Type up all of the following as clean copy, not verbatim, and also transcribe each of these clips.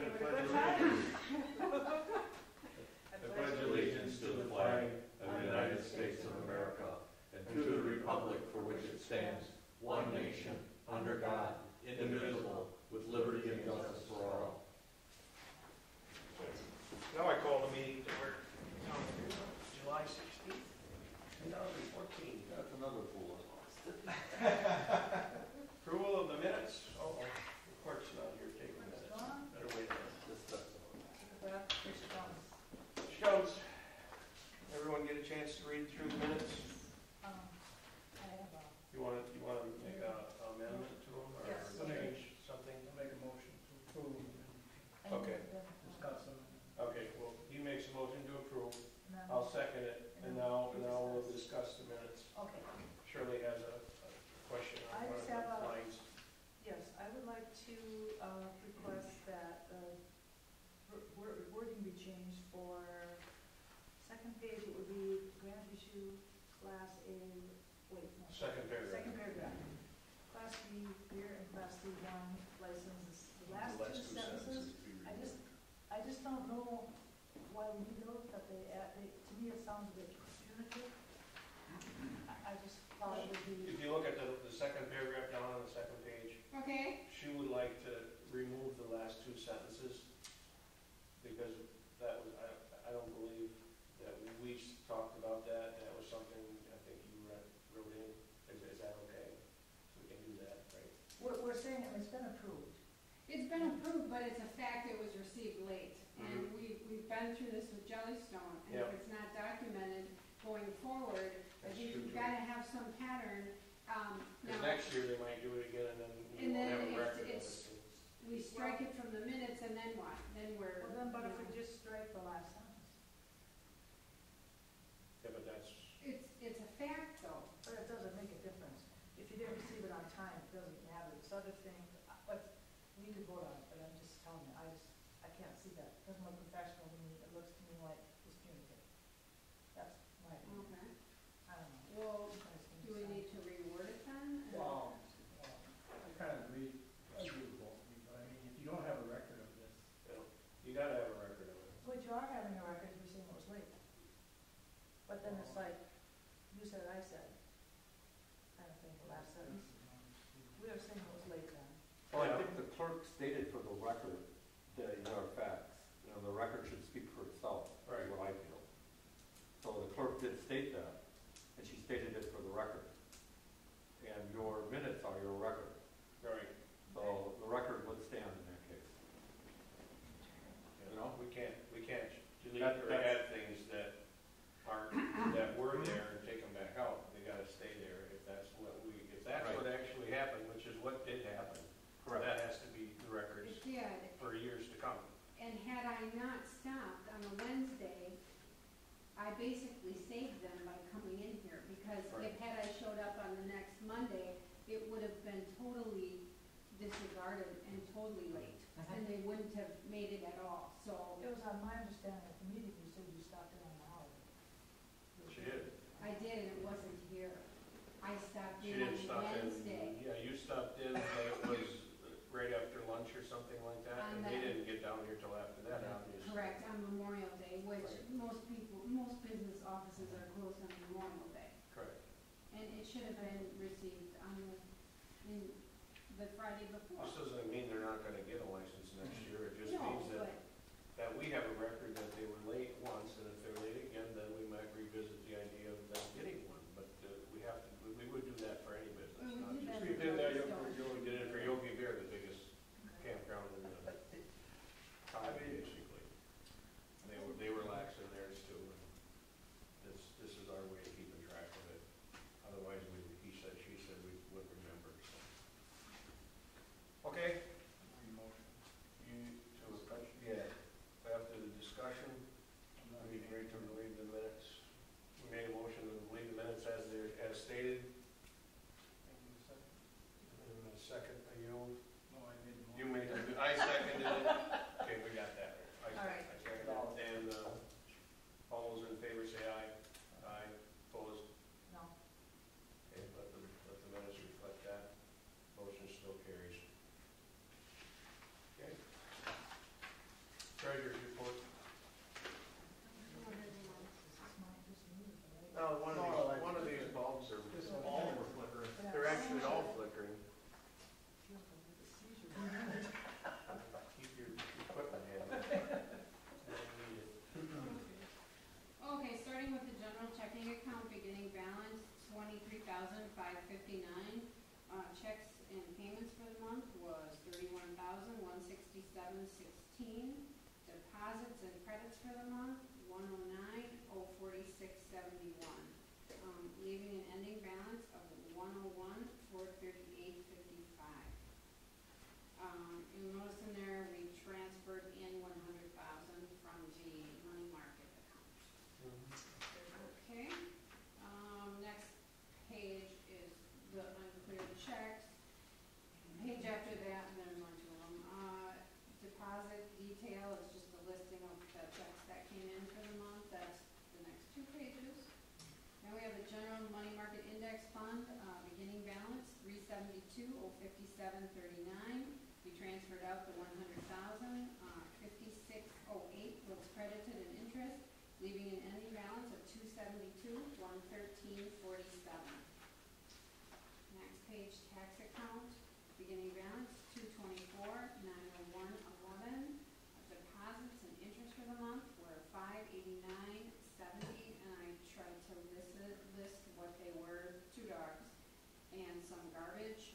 having a good time. I pledge allegiance to the flag of the United States of America and to the republic for which it stands, one nation, under God, indivisible, with liberty and justice for all. Now I call the meeting to order. July 16th, 2014. That's another fool. Approval of the minutes. Oh, the clerk's not here taking minutes. Better wait a minute. Mr. Jones, everyone get a chance to read through the minutes? I have a... You want to make an amendment to them or Yes. change something? I'll make a motion to approve. Okay. Discuss them. Okay, well, he makes a motion to approve. No. I'll second it, and now we'll discuss the minutes. Okay. Shirley has a question I on one of just the have a- lines. Yes, I would like to request that wording be changed for second page. It would be grant issue Class A, wait, no. Second paragraph. Second paragraph. Class B beer and Class C wine licenses. The last The two sentences, be I removed. just don't know why we need those, but to me it sounds a bit punitive. I just thought it would be... If you look at the second paragraph down on the second page, Okay. she would like to remove the last two sentences because that was, I don't believe that we talked about that. That was something I think you wrote in. Is that okay? We can do that, right? We're saying it's been approved. It's been approved, but it's a fact it was received late. And we've been through this with Jellystone, and Yep. if it's not documented going forward, I That's think true, you've too. got to have some pattern. Because Now, next year they might do it again and then we And won't then have a record of it's- it. we strike it from the minutes, and then what? Then we're... Well then, but if we just strike the last sentence, Yeah, but that's, It's a fact, though. but it doesn't make a difference. If you didn't receive it on time, it doesn't matter. This other thing, we could vote on it, but I'm just telling you, I can't see that. It doesn't look professional to me. It looks to me like it's punitive. That's my opinion. Okay. I don't know. Well, You guys can do we decide. need to reword it then? Well, I kind of agree with both of you, but I mean, if you don't have a record of this, you gotta have a record of it. But you are having a record, you're saying it was late. But then it's like, you said, I said, kind of thing, the last sentence. We are saying it was late then. Well, I think the clerk stated for the record that these are facts. You know, the record should speak for itself, Right. is what I feel. So the clerk did state that, and she stated it for the record. And your minutes are your record. Right. So the record would stand in that case. You know? We can't delete That- or that's- add things that aren't, that were there and take them back out. They gotta stay there if that's Right. what actually happened, which is what did happen. Correct. That has to be the records It did. for years to come. And had I not stopped on a Wednesday, I basically saved them by coming in here, because Right. if had I showed up on the next Monday, it would have been totally disregarded and totally late, and they wouldn't have made it at all, so It was on my understanding at the meeting, you said you stopped in on the holiday. She did. I did, and it wasn't here. I stopped She in didn't on stop Wednesday. in. Yeah, you stopped in, but it was right after lunch or something like that. On And that- they didn't get down here till after that, obviously. Correct, on Memorial Day, which Right. most business offices are closed on Memorial Day. Correct. And it should have been received in the Friday before. This doesn't mean they're not gonna get a license next year. It just No, means but that we have a record that they were late once, and if they're late again, then we might revisit the idea of them getting one. But we would do that for any business. We not did just- that We for did that, Yellowstone. we did it for Yogi Bear, the biggest campground in the country, basically. And they were lax in theirs too. And this is our way of keeping track of it. Otherwise, he said, she said, we wouldn't remember. So. Okay, $30,559. Checks and payments for the month was $31,167.16. Deposits and credits for the month, $109,046.71. Leaving an ending balance of $101,438.55. You'll notice in there, we transferred in $100,000 from the money market account. Okay. Next page is the uncleared checks. Page after that, and there's only two of them. Deposit detail is just a listing of the checks that came in for the month. That's the next two pages. Now we have the general money market index fund, beginning balance $372,057.39. We transferred out the $100,000. 5608 was credited in interest, leaving an ending balance of $272,113.47. Next page, tax account, beginning balance $224,901.11. Deposits and interest for the month were $589.70, and I tried to list what they were: 2 dogs and some garbage.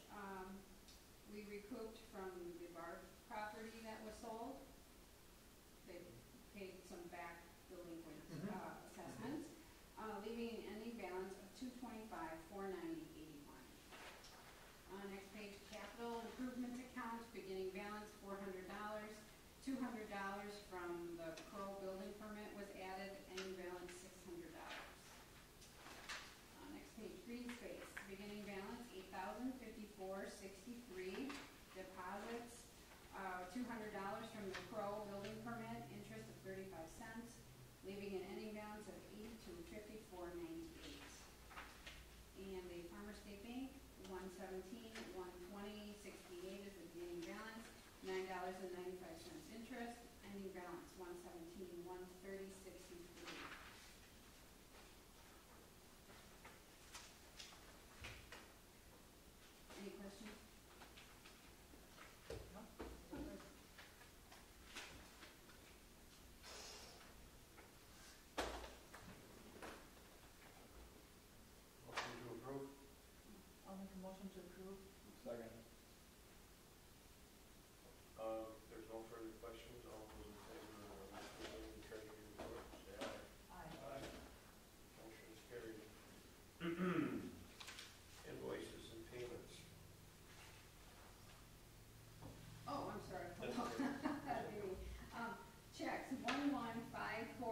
We recouped from the bar property that was sold. They paid some back delinquent assessments, leaving an ending balance of $225,490.81. Next page, capital improvement account, beginning balance $400. $200 from the Crow building permit was added, ending balance $600. Next page, green space, beginning balance $8,054.63. Deposits, $200 from the Crow building permit, interest of 35 cents, leaving an ending balance of $82,54.98. And the Farmer State Bank, $117,120.68 is the beginning balance, $9.95 interest, ending balance $117,130.63. Any questions? Motion to approve? I'll make a motion to approve. Second. There's no further questions. All those in favor of approving the treasury report, say aye. Aye. Motion is carried. Invoices and payments. Oh, I'm sorry. That's okay. Checks 11540 to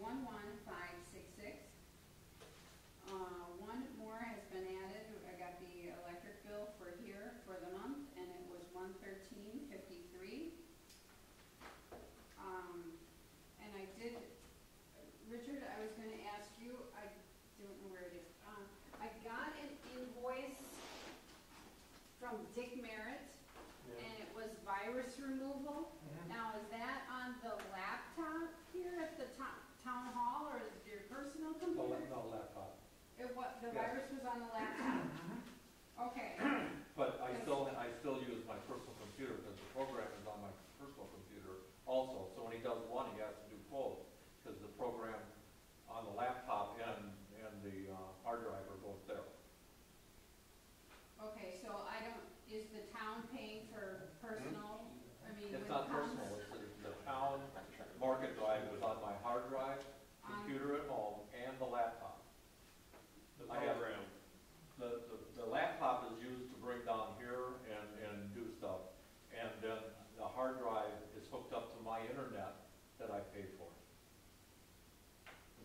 11566. One more has been added. I got the electric bill for here for the month, and it was $113.53. And I did, Richard, I was going to ask you, I don't know where it is. I got an invoice from Dick Merritt, and it was virus removal. Now, is that on the laptop here at the town hall, or is it your personal computer? No, laptop. The virus was on the laptop? Okay. But I still use my personal computer because the program is on my personal computer also. So when he does one, he has to do both because the program on the laptop and the hard drive are both there. Okay, so is the town paying for personal? I mean, It's when not it comes- personal. It's the town market drive was on my hard drive, computer at home, and the laptop. The I have- program. The laptop is used to bring down here and do stuff, and then the hard drive is hooked up to my internet that I pay for.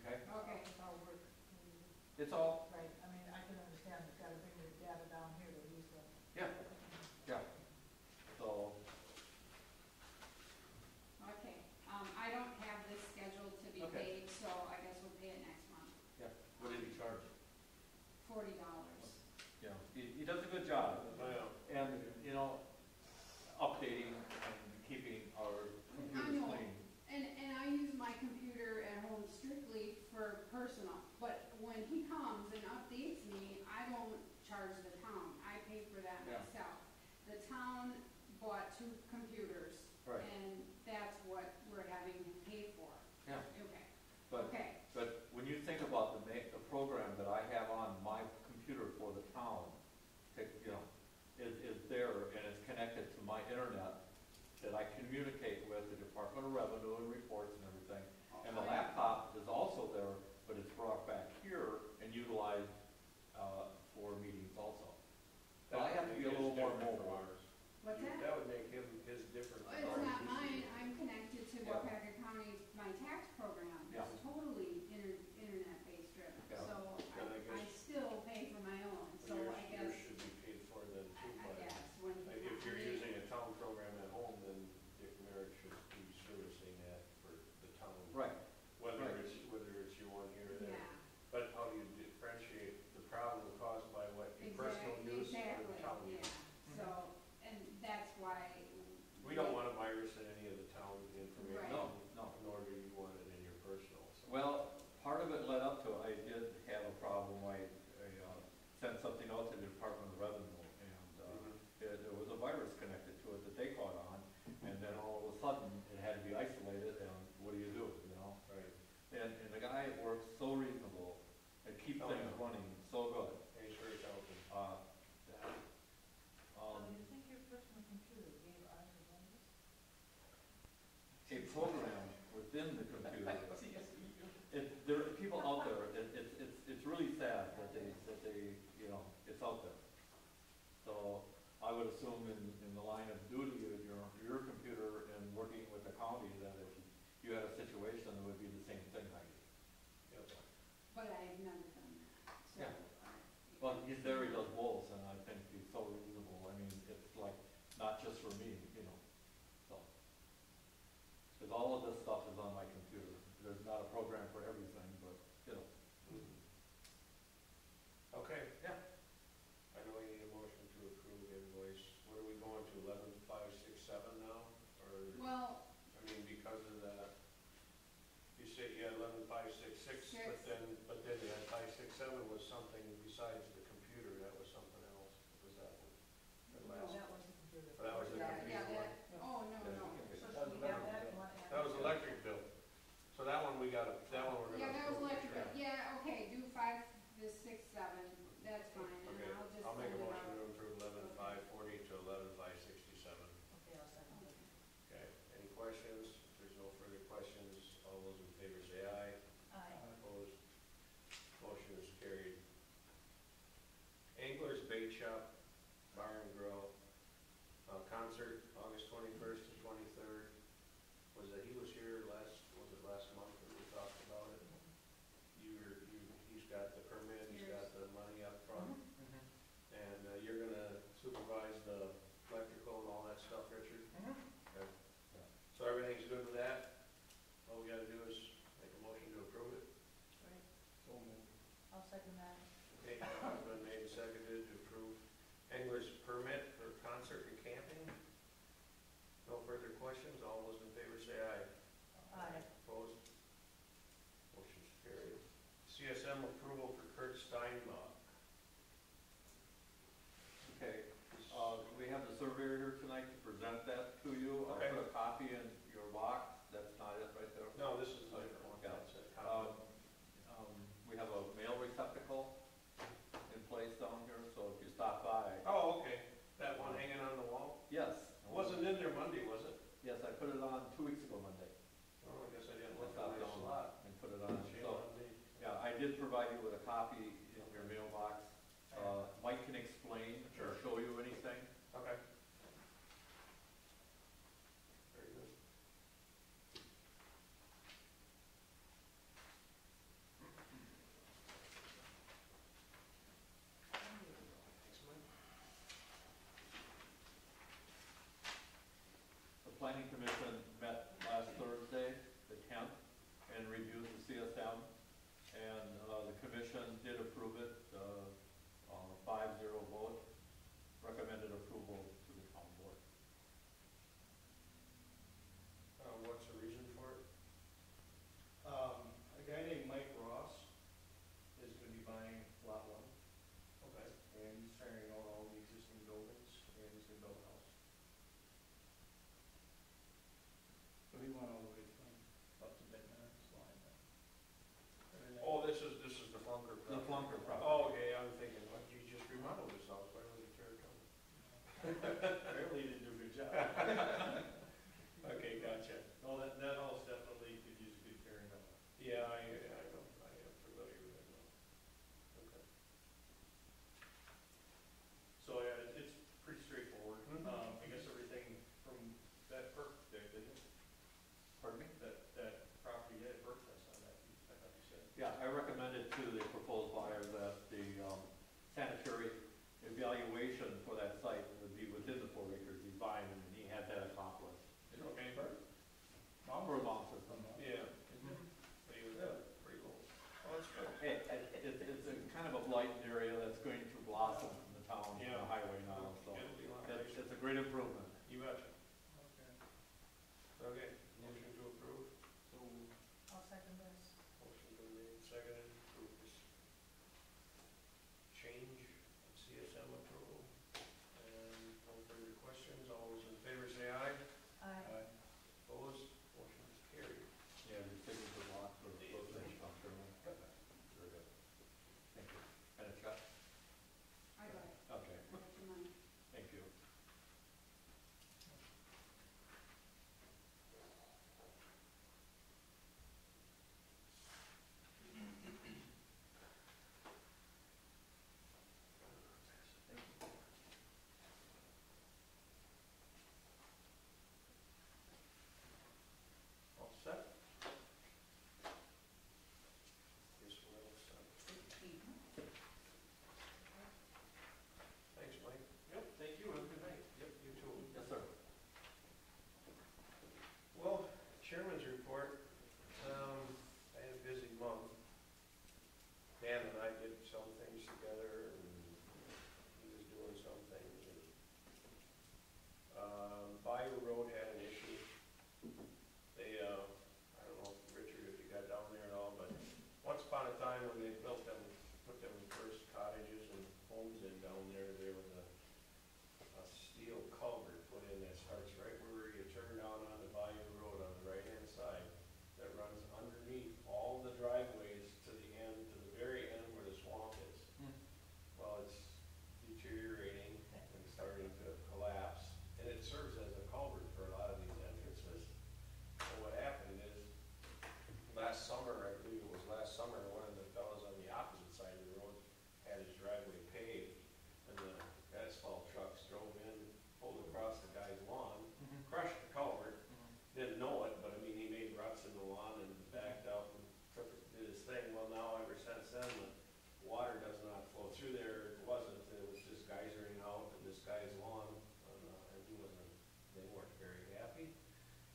Okay? Okay. It's all work. It's all, Right, I mean, I can understand, you've got to bring your data down here to use the. yeah, yeah. So, Okay, I don't have this scheduled to be Okay. paid, so I guess we'll pay it next month. yeah, what did he charge? $40. Yeah, he does a good job. And, updating and keeping our computers know. clean. And I use my computer at home strictly for personal, but when he comes and updates me, I don't charge the town. I pay for that Yeah. myself. The town bought 2 computers, Right. and that's what we're having him pay for. Yeah. Okay. But, Okay. but when you think about the program that I have a little more mobile. What's that? That would make his different. Well, it's not mine, I'm connected to Yeah. Wapaka County, my tax program, Yeah. it's totally internet-based driven, Yeah. so Then I I guess- still pay for my own, so I Yours guess, should be paid for then too, I but guess, when. like if you're using a town program at home, then Dick Merritt should be servicing that for the town. Right. Whether Right. it's you one here or there. Yeah, But how do you differentiate the problem caused by what your personal use or exactly, the town yeah, use? so, and that's why. We don't want a virus in any of the town information. Right. No, no. Nor do you want it in your personal. So. Well, part of it led up to, I did have a problem, I sent something out to the Department of Revenue, and there was a virus connected to it that they caught on, and then all of a sudden, it had to be isolated, and what do, you know? Right. And the guy works so reasonable, and keep Oh, things yeah. running so good. Hey, sure, it's open. That, Do you think your personal computer gave ours a virus? a program within the computer. There are people out there, it's really sad that they, you know, it's out there. So I would assume in the line of duty of your computer and working with the county, that if you had a situation, it would be the same thing, I guess. Yep. But I've never done that, so. Yeah. Well, he's there, he does both, and I think he's so reasonable, I mean, it's like, not just for me, you know, so. Because all of this stuff is on my computer, there's not a program for everything, but, you know. Okay. Yeah. I know we need a motion to approve invoice. What are we going to, 11,567 now? Or, Well, I mean, because of that, you said you had 11,566, but then you had 567 was something besides the computer, that was something else. Was that one? The No, last? that was the computer. That was the yeah, computer one? that, oh, no, no. So should we have that? You want to add That was electric bill. So that one we got, that one we're Yeah, gonna. that was approve. electric, yeah, okay, do 5, this 6, 7, that's fine, and Okay, I'll just I'll make send a it motion out. to approve 11,540 to 11,567. Okay, I'll second it. Okay, any questions? If there's no further questions, all those in favor say aye. Aye. Opposed? Motion is carried. Angler's Bait Shop Bar and Grill, concert, August 21st to 23rd. He was here last month that we talked about it? He's got the permit, he's got the money up front, and you're gonna supervise the electrical and all that stuff, Richard? Okay. So everything's good with that? All we gotta do is make a motion to approve it? Right, So moved. I'll second that. Okay, it's been made and seconded to approve Angler's permit for concert and camping. No further questions, all those in favor say aye. Aye. Opposed? Motion's carried. CSM approval for Kurt Steinbach. Okay, we have the surveyor here tonight to present that to you. I Okay. put a copy in your box, that's not it right there. No, this is a different one. Yeah. That's a copy. We have a mail receptacle in place down here, so if you stop by. Oh, okay. That one hanging on the wall? Yes. Wasn't in there Monday, was it? Yes, I put it on 2 weeks ago Monday. Oh, I guess I didn't I look stopped at my down slot. and put it on. Shame So, on me. yeah, I did provide you with a copy in your mailbox. Mike can explain or Sure. show you anything. Okay. Very good. Thanks, Mike. The planning commission met last Thursday, the 10th, and reviewed the CSM. And the commission did approve it, 5-0 vote, recommended approval to the town board. What's the reason for it? A guy named Mike Ross is gonna be buying lot 1, Okay. and he's tearing out all the existing buildings, and he's gonna build a house. So he went all the way from up to Bednar's line there. Oh, this is the Flunker The property. Flunker property. Oh, okay, I'm thinking, what, you just remodeled this house, why would you tear it down? through there, it wasn't, it was just geysering out in this guy's lawn, and they weren't very happy.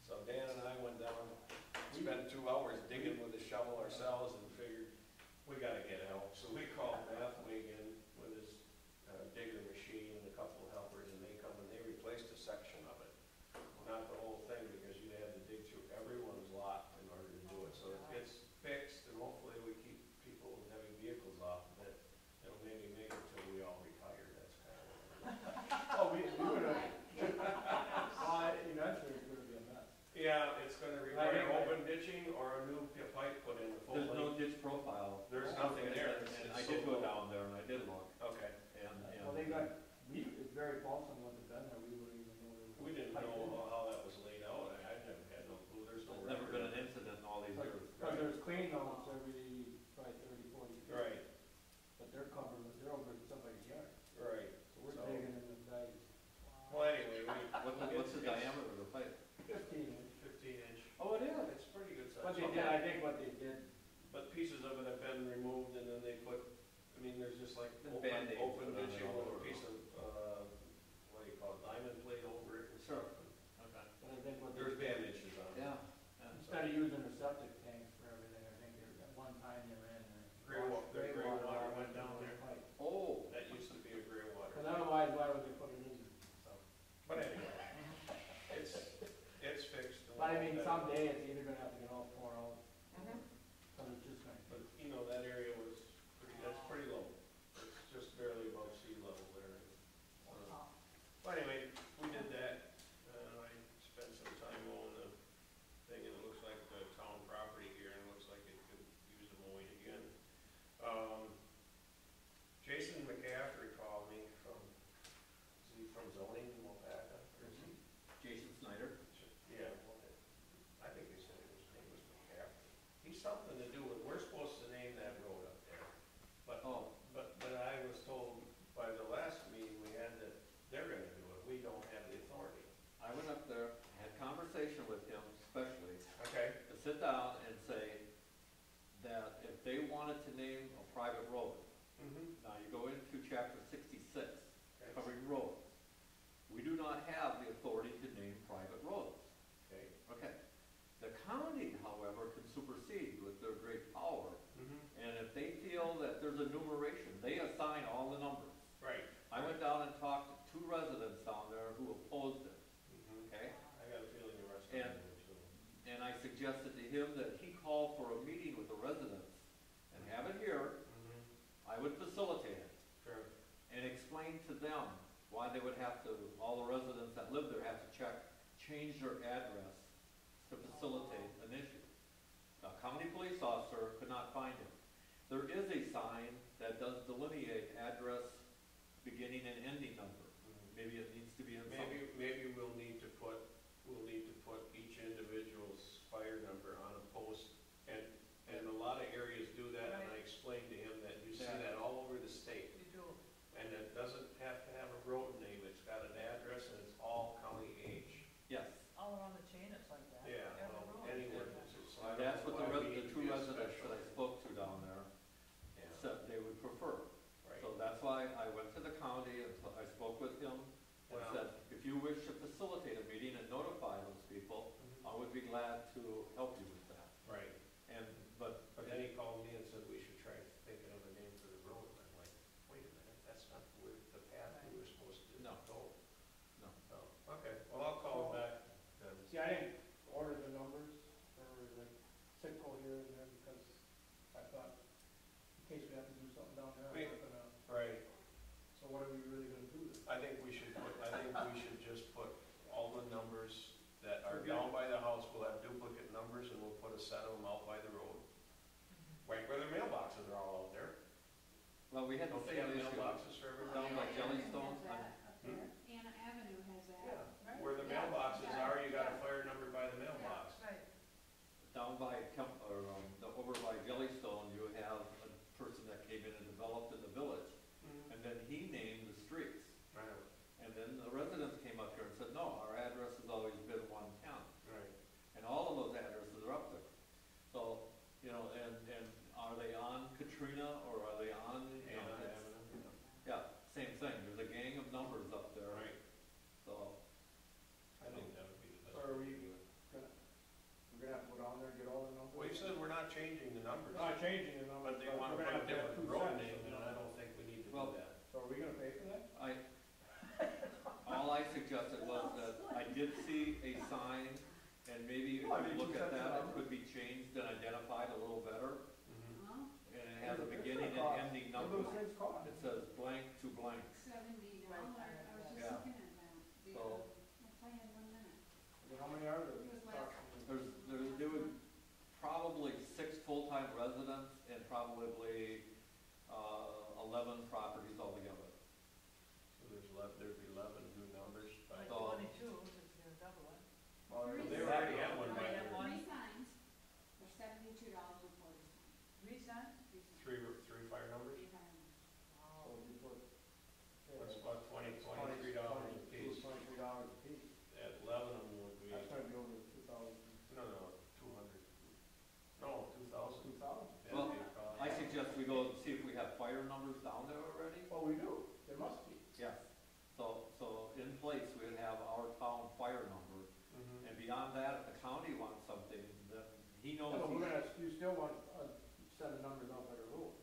So Dan and I went down, spent 2 hours digging with a shovel ourselves and figured, we gotta get help. So we called Mathwig in with his digger machine and a couple of helpers, and they come and they replaced a section of it. Not the whole thing, because you'd have to dig through everyone's lot in order to do it. So it's fixed, and hopefully we keep people with heavy vehicles off of it. It'll maybe make it till we all retire, that's kind of Oh, we would have, eventually it's gonna be a mess. Yeah, it's gonna require open ditching or a new pipe put in the full There's no length. ditch profile. There's nothing there. And I did go down there and I did look, Okay. and. Well, they got, it's very Paulson wouldn't have been there, we wouldn't even know there was. We didn't pipe in. know how that was laid out. I never had no clue. There's no There's never been record. an incident in all these But- years. But there's clean outs every, probably 30, 40 feet. Right, But they're covered, they're over in somebody's yard, right. so we're So- digging in the guys. Well, anyway, What's the diameter of the pipe? 15 inch. 15-inch. Oh, it is. It's pretty good size. What they did, I think what they did, But pieces of it have been removed, and then they put, I mean, there's just like And open Band-Aids put on it ditching all with a over. piece of, what do you call it, diamond plate over it and Sure. stuff. Okay. but I think what There's they did, bandages on it. Yeah. instead of using the septic tanks for everything, I think at one time they ran The gray water went down there. pipe. Oh, That used to be a gray water. Because otherwise, why would they put it in there? So. But anyway, it's fixed. and But I mean, we'll- someday it's either gonna have to get all torn out, Mhm. because it's just gonna. But, you know, that area was that's pretty low. It's just barely above sea level there. Well, anyway, we did that. I spent some time mowing the thing, and it looks like the town property here, and it looks like it could use a mowing again. Jason McCaffrey called me is he from zoning in Wapaka, or is he? Jason Snyder. Yeah, well, I think they said his name was McCaffrey. He's something to do with, we're supposed to name that road up there. Oh, But I was told by the last meeting we had that they're gonna do it, we don't have the authority. I went up there, had conversation with him especially, Okay. to sit down and say that if they wanted to name a private road, Mm-hmm. now you go into chapter 66, Okay. covering roads. We do not have the authority to name private roads. Okay. Okay. The county, however, can supersede with their great power, Mm-hmm. and if they feel that there's a numeration, they assign all the numbers. Right. I went down and talked to 2 residents down there who opposed it, Mm-hmm. okay? I got a feeling the rest of them do too. And I suggested to him that he call for a meeting with the residents and have it here. Mm-hmm. I would facilitate it Sure. and explain to them why they would have to, all the residents that live there have to change their address to facilitate an issue. A county police officer could not find it. There is a sign that does delineate address, beginning and ending number. Maybe it needs to be in some. Maybe we'll need to put each individual's fire number on a post, and a lot of areas do that, and I explained to him that you see that all over the state. You do. And it doesn't have to have a road name, it's got an address and it's all county age. Yes, All around the chain, it's like that. Yeah, Every well, road. anywhere, so I don't that's know what why we the need to 2 be a residents special. that I spoke to down there Yeah, said they would prefer. right. So that's why I went to the county and I spoke with him and Well- said, if you wish to facilitate a meeting and notify those people, I would be glad to help you with that. Right, But but then he called me and said we should try thinking of a name for the road, and I'm like, wait a minute, that's not the path we were supposed to No. go. No. So, okay, well, I'll call him back then. See, I didn't order the numbers for like Citgo here and there, because I thought, in case we have to do something down there, I'm not gonna, Right. so what are we really gonna do then? I think we should just put all the numbers that are down by the house, we'll have duplicate numbers, and we'll put a set of them out by the road. Right where their mailboxes are all out there. well, we had the Don't they same have issue mailboxes for everybody? down by Jellystone. Has that up there. Anna Avenue has that. Yeah, where the mailboxes are, you got a fire number by the mailbox. Right. Down by over by Jellystone, you have a person that came in and developed in the village, and then he named the streets. Right, And then the residents came up here and said, no, our address has always been 110. right. And all of those addresses are up there. So, you know, and are they on Katrina or are they on, you know, Anna it's- Avenue. it's called. It says blank to blank. $70, Right, I was just yeah. looking at that. So- I'll tell you in 1 minute. How many are there? It was last. There would probably 6 full-time residents and probably 11 properties altogether. So there'd be 11 new numbers. Like So- 22, if it's gonna double it. Well, Three They signs. already have one Already by have there. one. 3 signs for $72.40. 3 cents? 3 signs. Three fire numbers? 3 signs. Wow. So if you put. That's about $23 a piece. $23 a piece. At 11 of them would be, That's gonna be over 2,000. no, 200. No, 2,000. 2,000? Well, I suggest we go and see if we have fire numbers down there already. Oh, we do, there must be. Yes. So in place, we'd have our town fire number, Mhm. and beyond that, if the county wants something, then he knows. No, but we're he's- gonna, you still want, set the numbers up at a rule.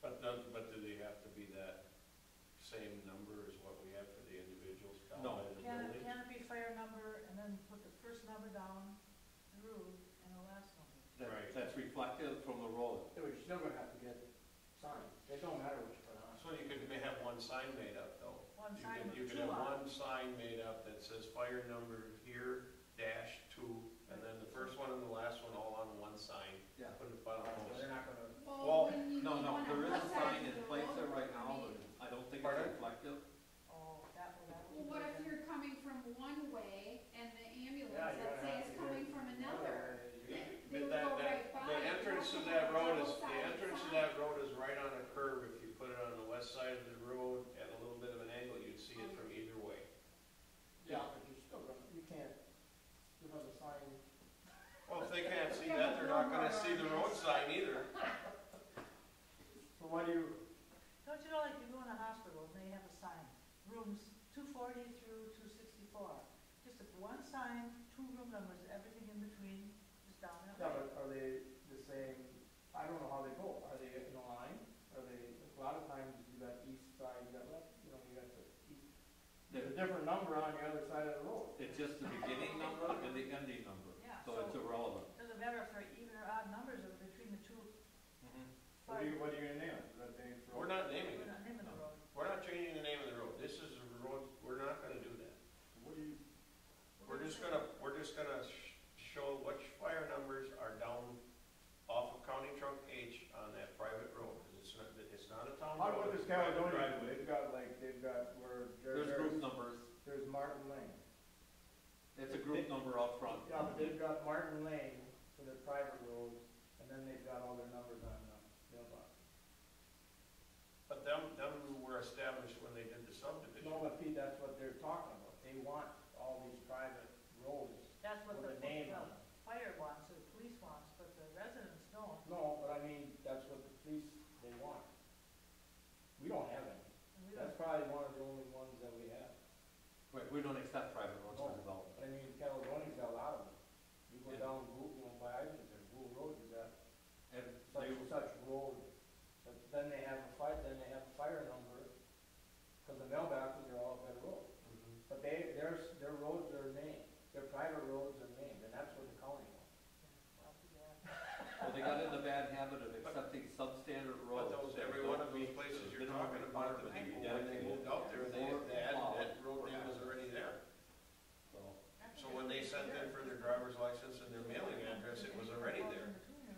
But do they have to be that same number as what we have for the individuals down No. by the Can building? it be fire number and then put the first number down through and the last number? Right. That's reflective from the road. Yeah, but you're still gonna have to get signs, it don't matter what you put on. So you could have one sign made up though. One You sign could- You with could 2 have on one it. sign made up that says fire number here dash 2, and then the first one and the last one all on one sign. Yeah. Put it by the But post. they're not gonna, Well, when you No, wanna there is a put sign signs in the place there road, right I now, mean, but I don't think it's Pardon? reflective. Oh, that would Well, what if you're coming from one way and the ambulance, yeah, you're let's gonna say, have is to coming get from another another? way. They But would that, go right by. the entrance to You that have road is, double-sided the entrance to signs. that road is right on a curve. If you put it on the west side of the road at a little bit of an angle, you'd see it from either way. Yeah, but you're still gonna, you can't, give us a sign. Well, if they can't see that, they're not gonna see the road sign either. So what do you, Don't you know, like you go in a hospital and they have a sign, rooms 240 through 264. Just one sign, 2 room numbers, everything in between, just down that yeah, way. but are they the same, I don't know how they go, are they in a line? Are they, a lot of times you got east side, you got left, you know, you got the east. There's a different number on the other side of the road. It's just the beginning number and the ending number, Yeah, so it's irrelevant. doesn't matter if they're even or odd numbers or between the 2 What are you, fire. what are you gonna name it? Red Bank Road? We're not naming We're it. not naming the road. We're not changing the name of the road. This is a road, we're not gonna do that. What do you, We're just gonna show which fire numbers are down off of County Trunk H on that private road. 'Cause it's not a town how road. about this it's a private Caledonia, driveway. they've got where, There's group numbers, there's Martin Lane. it's a group number out front. Yeah, but they've got Martin Lane for their private roads, and then they've got all their numbers on the mailbox. But them were established when they did the subdivision. No, but Pete, that's what they're talking about, they want all these private roads That's what with the a name on it. fire wants or the police wants, but the residents don't. No, but I mean, that's what the police, they want. We don't have any, And we that's don't, probably one of the only ones that we have. Wait, we don't accept private roads for No. development. But I mean, Caledonia's got a lot of them. You go Yeah. down Blue, you know, by Ivans, there's Blue Road, you got And such they, and such road, but then they have a fire number, because the mailboxes are all at that road. Mhm. But their roads are named, their private roads are named, and that's what the county wants. well, yeah. well, they got in the bad habit of accepting substandard roads. But that every don't one of those meet places the you're minimum talking about, the requirements to be people, when they dedicated moved out there, they for had, plow. that road name was already there. So, So when they sent in for their driver's license and their mailing address, it was already there.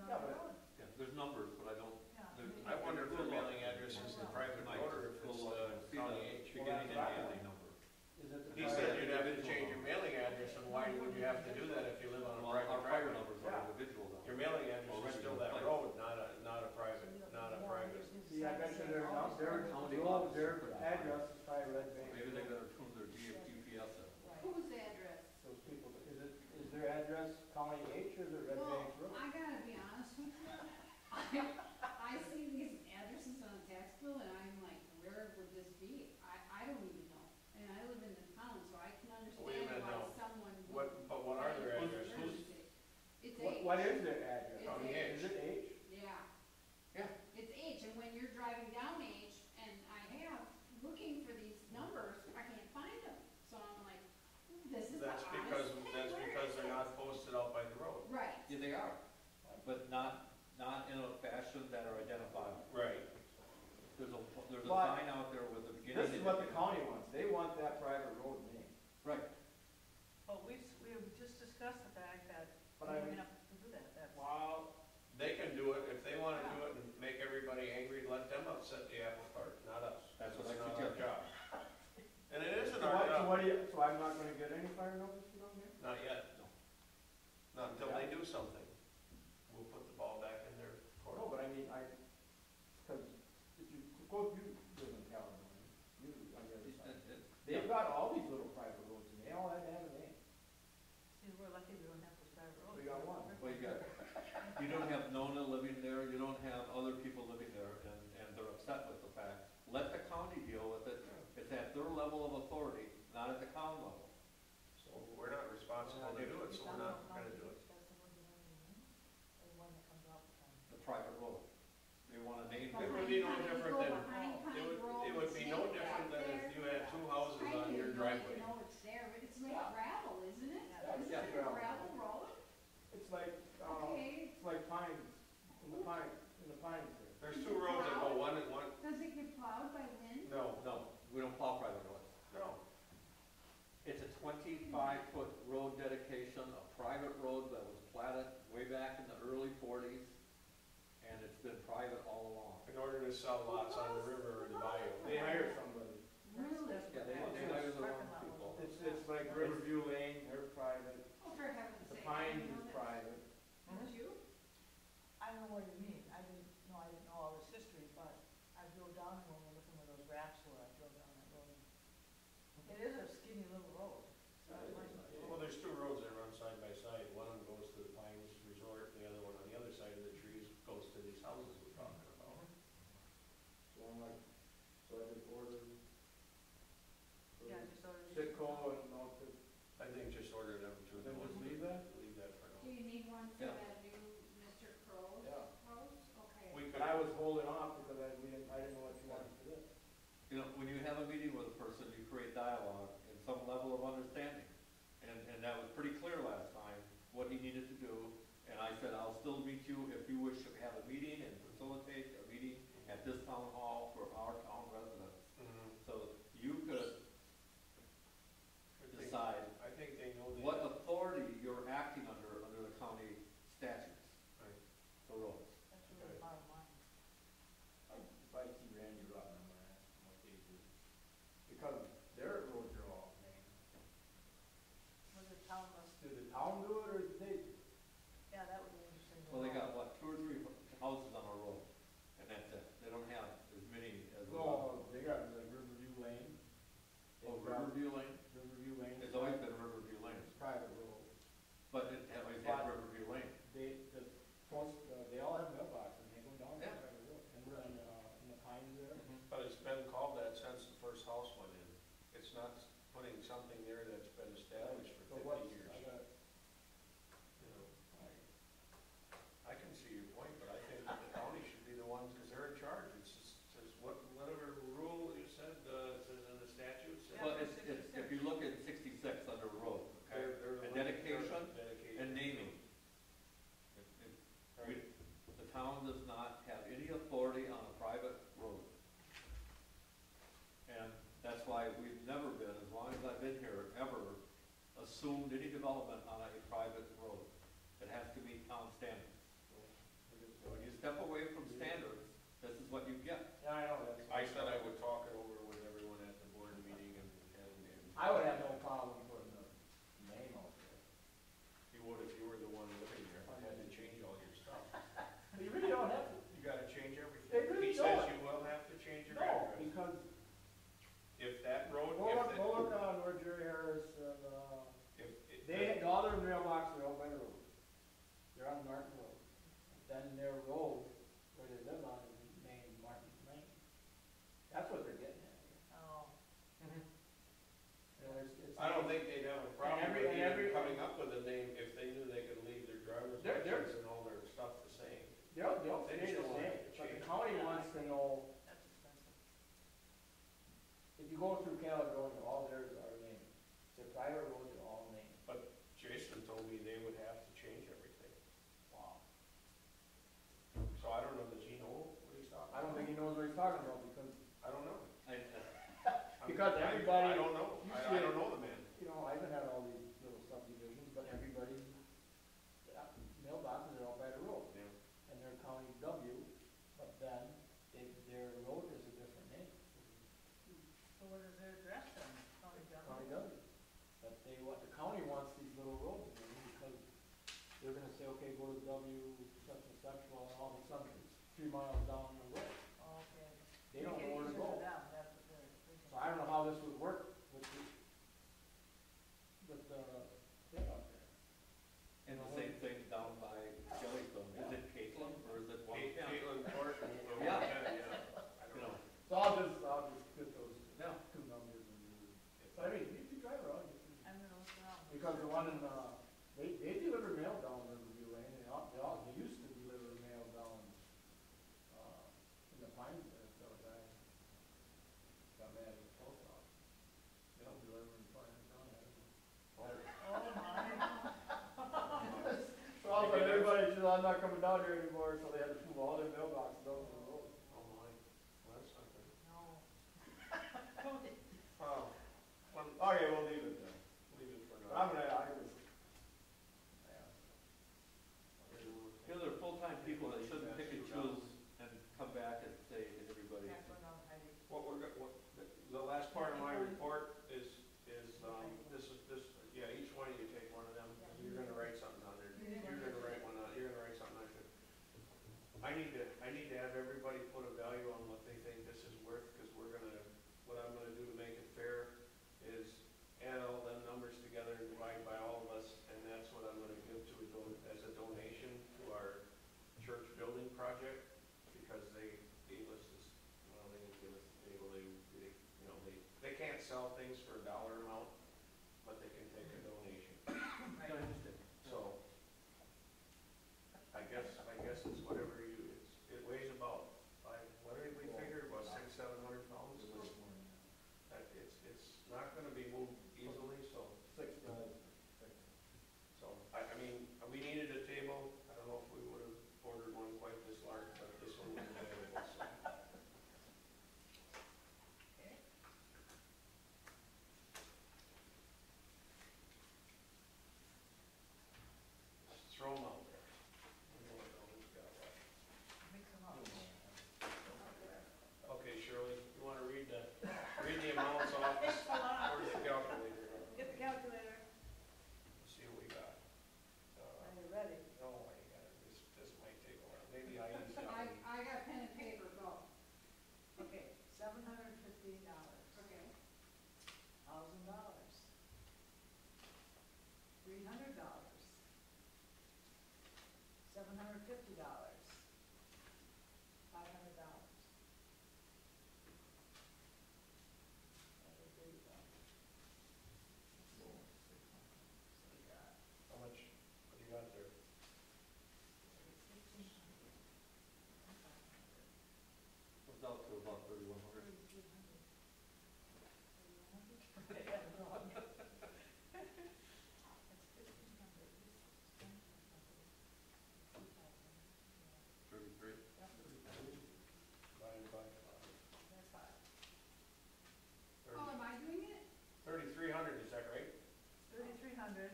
Yeah, but- yeah, there's numbers, but I don't, I wonder if their mailing address is the private road or if it's the county H. beginning and ending number. Is it the He private? said you'd have to change your mailing address, and why would you have to do that if you live on a Well, private our fire driveway? numbers are Yeah. individual though. Your mailing address is still that road, not a private. See, I bet you their County their officer. address is probably Red Bank. Maybe they better tune their GPS in. Whose address? Those people, is their address County H or is it Red Well, Bank Road? I gotta be honest with you, I see these addresses on a tax bill and I'm like, where would this be? I don't even know, and I live in the town, so I can Wait a understand minute why now. someone would. But what are their write addresses? emergency. It's What H. is their address? It's County H. Is it H? Yeah. Yeah. It's H, and when you're driving down H, and I have, looking for these numbers, I can't find them. So I'm like, this is the That's oddest thing. because Where they're is it? not posted out by the road. Right. Yeah, they are, but not in a fashion is what the county wants, they want that private road name. Right. But we've just discussed the fact that But we I mean, don't have to do that, that's. wow, They can do it, if they wanna do it and make everybody angry, let them upset the apple cart, not us. That's what It's I not our suggest. job. And it isn't so our what job, do you, so I'm not gonna get any fire notices on here? not yet. No. Not until they do something. We'll put the ball back in their court. No, but I mean, cause if you, go, you live in Caledonia, you, on the other side. They've got all these little private roads and they all have to have a name. See, we're lucky we don't have those private roads. We got one. Well, you don't have Nona living there, you don't have other people living there, and they're upset with the fact. Let the county deal with it. It's at their level of authority, not at the county level. So we're not responsible to do it, so we're not gonna do it. That's the one behind the name, or the one that comes off the time. The private road. They want to name It it. would be no different than, Behind it would, Road, it would be no it's different than there. if you had two houses I on your didn't driveway. know it's there, but it's like Yeah. gravel, isn't it? Yeah, Isn't yeah, it a gravel. gravel road? It's like, Okay, it's like pines, in the pines there. There's two roads that go one and one, does it get plowed by wind? no, No, we don't plow private roads. no. It's a 25-foot road dedication, a private road that was platted way back in the early 40s, and it's been private all along. In order to sell lots on the river or the bayou. They hired somebody. Really? Yeah, they hire the wrong people. It's like Riverview Lane, they're private, Oh, for heaven's the sake. Pines I didn't is know that. private. Did you? I don't know what you mean, I didn't know all this history, but I drove down when we were looking where those wraps were, I drove down that road. It is a skinny little road. So it might be- Well, there's two roads that run side by side. One of them goes to the Pines Resort, the other one on the other side of the trees goes to these houses we're talking about. So I'm like, so I just ordered. Yeah, just ordered. Sitco and all to, I think just order them to. then just leave that? Leave that for Do now. you need one for Yeah. that new Mr. Crow's Yeah. house? Okay. We But could, I was holding off because I didn't know what you wanted to do. You know, when you have a meeting with a person, you create dialogue and some level of understanding. And that was pretty clear last time, what he needed to do. And I said, I'll still meet you if you wish to have a meeting and facilitate a meeting at this town hall for our town residents. So you could decide I think they know the. what authority you're acting under the county statutes Right. for roads. That's really the bottom line. If I see Randy Rotten, I'm gonna ask him what they do. Because their roads are all named. Was it town must, Did the town do it or did they do it? yeah, that would be interesting. to Well, they know. got, what, 2 or 3 houses on a road, and that's it. They don't have as many as. No, they got like Riverview Lane. Oh, They've got Riverview Lane? Riverview Lane. It's always been Riverview Lane, It's private road. but it always had Riverview Lane. They all have mailboxes, and they go down Yeah. that private road. And we're in the pines there. But it's been called that since the first house went in. It's not putting something there that's been established So for what's, 50 years. I got, You know, I can see your point, but I think that the county should be the ones, because they're in charge. It's just, whatever rule you said, says in the statutes. Yeah, Well, for if you look at 66 under road, okay, They're the and ones in dedication charge of dedication. and naming. The town does not have any authority on a private road. And that's why we've never been, as long as I've been here, ever assumed any development on a private road. It has to meet town standards. So when you step away from standards, this is what you get. yeah, I know, that's. I said I would talk it over with everyone at the board meeting and. I would have no problem putting the name out there. You would if you were the one living there, and had to change all your stuff. But you really don't have to. You gotta change everything. They really He says don't. you will have to change your No, address. because If that road, go look on where Jerry Harris and, all their mailboxes are out by the road. They're on Martin Road. Then their road, where they live on, is named Martin's Lane. That's what they're getting at here. Oh, And it's. I don't think they'd have a problem every- with and every- even coming up with a name if they knew they could leave their driver's They're- license and all their stuff the same. They'll They stay just the don't same, have to but the change. county wants to know, that's expensive. if you go through Caledonia, all theirs are named. Their private roads are all named. Jason told me they would have to change everything. Wow. So I don't know, does he know what he's talking about? I don't think he knows what he's talking about because I don't know. Because everybody- I don't know, I don't know the man. You know, I haven't had all these little subdivisions, but everybody's mailboxes are all by the road. Yeah. And they're county W, but then their road is a different name, So what is their address then? County county government? W. But the county wants these little roads in because they're gonna say, okay, go to W such and such, well, and all of a sudden it's 3 miles down the road. Oh, okay. They don't know where to Make it easier for go. them, that's what they're thinking. So I don't know how this would work with the thing out there. And the same thing down by Jellystone, is it Caitlin or is it one? Caitlin Court or Yeah. yeah, I don't know. So I'll just get those Yeah. two numbers and do it. But I mean, if you drive around, you see. I'm gonna look around. Because the one in, they deliver mail down Riverview Lane, they used to deliver mail down, in the Pines there, so I got mad at the post office. They don't deliver in Pines Town, Oh, my. So I was like, everybody said, I'm not coming down here anymore, so they had to move all their mailboxes over the road. Oh my, well, that's not good. No. Oh, okay, we'll leave it then, leave it for But now. I just, yeah. You know, there are full-time people that shouldn't pick and choose and come back and say to everybody, That's what I'm hiding. The last part of my report is, yeah, each one of you take one of them, you're gonna write something on there. You're gonna write one on, you're gonna write something on it. I need to have everybody put a value on what they think this is worth, because what I'm gonna do to make it fair is add all them numbers together and divide by all of us, and that's what I'm gonna give to as a donation to our church building project, because they gave us this, well, they didn't give us, they can't sell things for a dollar amount, but they can take a donation. So, I guess it's whatever it weighs about, what did we figure, about 600-700 pounds? It's not gonna be moved easily, so. So, I mean, we needed a table, I don't know if we would have ordered one quite this large, but this one was available, so. Just throw them out there. We know what who's got what. Mix them up. Okay, Shirley, you wanna read the amounts off, It's a lot. where's the calculator? Get the calculator. Let's see what we got. Are you ready? No, I got it, this might take a while, maybe I use that I one. got pen and paper, go. Okay, $750. Okay. $1,000. $300. $750. $500. There you go. So we got How much, what do you got there? 1,500. comes out to about 3,100. 3,300. 3,100? I got it wrong. That's 1,500. 33. Divided by That's five. Oh, am I doing it? 3,300, is that right? 3,300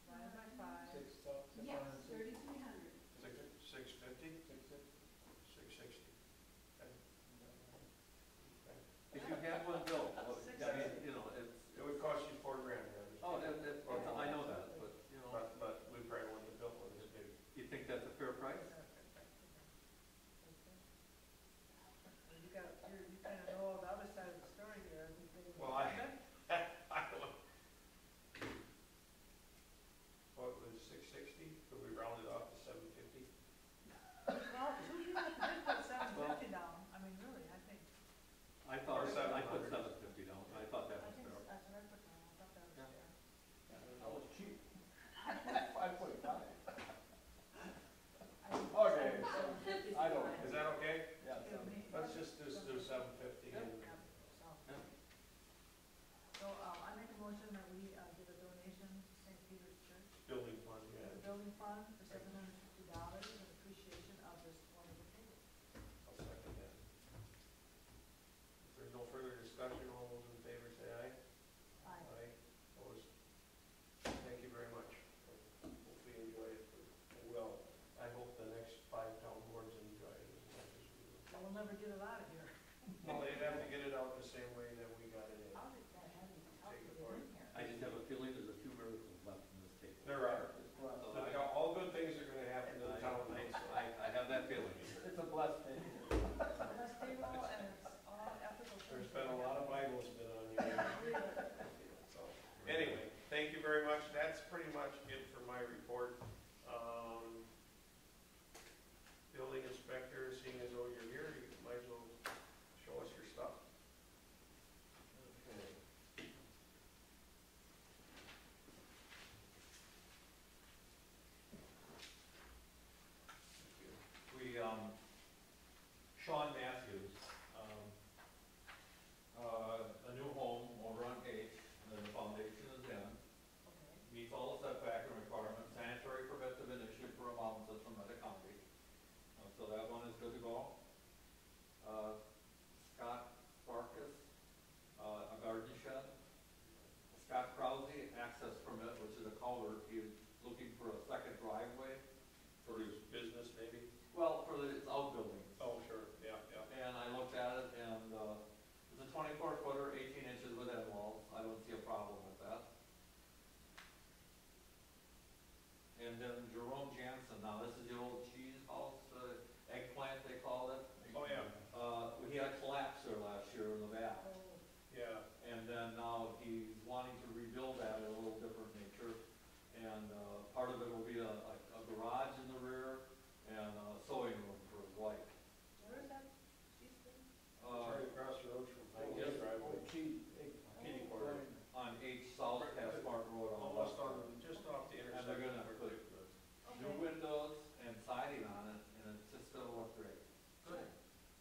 divided by five. Yes, 3,300. 650? 660. If you had one bill, well, I mean, you know, It would cost you $4,000. I know that, but, you know, But we probably wouldn't have built one this big. you think that's a fair price? You kind of know the other side of the story here. Well, what was 660? Could we round it off to 750? Well, who you did put 750 down? I mean, really, I think, I thought, Or I put 700. 750 down, I thought that I was think fair. that's what I put down. I thought that was Yeah. fair. That was cheap. 5.5. I think Okay. 750 is I don't- fine. Is that okay? Yeah, Give me- Let's just do 750. Yep, and yep, sounds Yeah. good. So, I make a motion that we give a donation to St. Peter's Church, Building fund, to the yeah. building fund for $750 in appreciation of this wonderful table. I'll second that. If there's no further discussion, all those in never get it out of here. Well, they'd have to get it out the same way that we got it in. How did that happen? How Take did it it for in it. here? I just have a feeling there's a few miracles left in this table. There are. Well, So All good things are gonna happen to the town. I have that feeling. it's a blessed day. Less payroll and it's all ethical. There's been a lot of Bibles been on you. So, anyway, thank you very much. That's pretty much it for my report. Building inspector, seeing as though you're here, you might as well show us your stuff. Okay. We, Sean Matthews, a new home over on H, and the foundation is in, Okay. meets all the setback requirements, sanitary permits have been issued for a mountain system at the county. So that one is good to go. Scott Farkas, a garden shed. Scott Krause, access permit, which is a culvert, he's looking for a second driveway. For his business, maybe? Well, for its outbuildings. Oh, sure, yeah, yeah. And I looked at it and, it's a 24 footer, 18 inches with end walls. I don't see a problem with that. And then Jerome Jansen, now this is the old cheese house, eggplant they called it. Oh, yeah, We had a collapse there last year in the back. Oh, yeah. And then now he's wanting to rebuild that in a little different nature. And, part of it will be a garage in the rear and a sewing room for his wife. where is that? Cheese thing? It's right across the road from my yes. driveway. Cheese, Kitty corner. On H South past Mark Road on the Almost west on, side. just off the And intersection. they're gonna put new Okay. windows and siding on it, and it's just gonna look great. Good.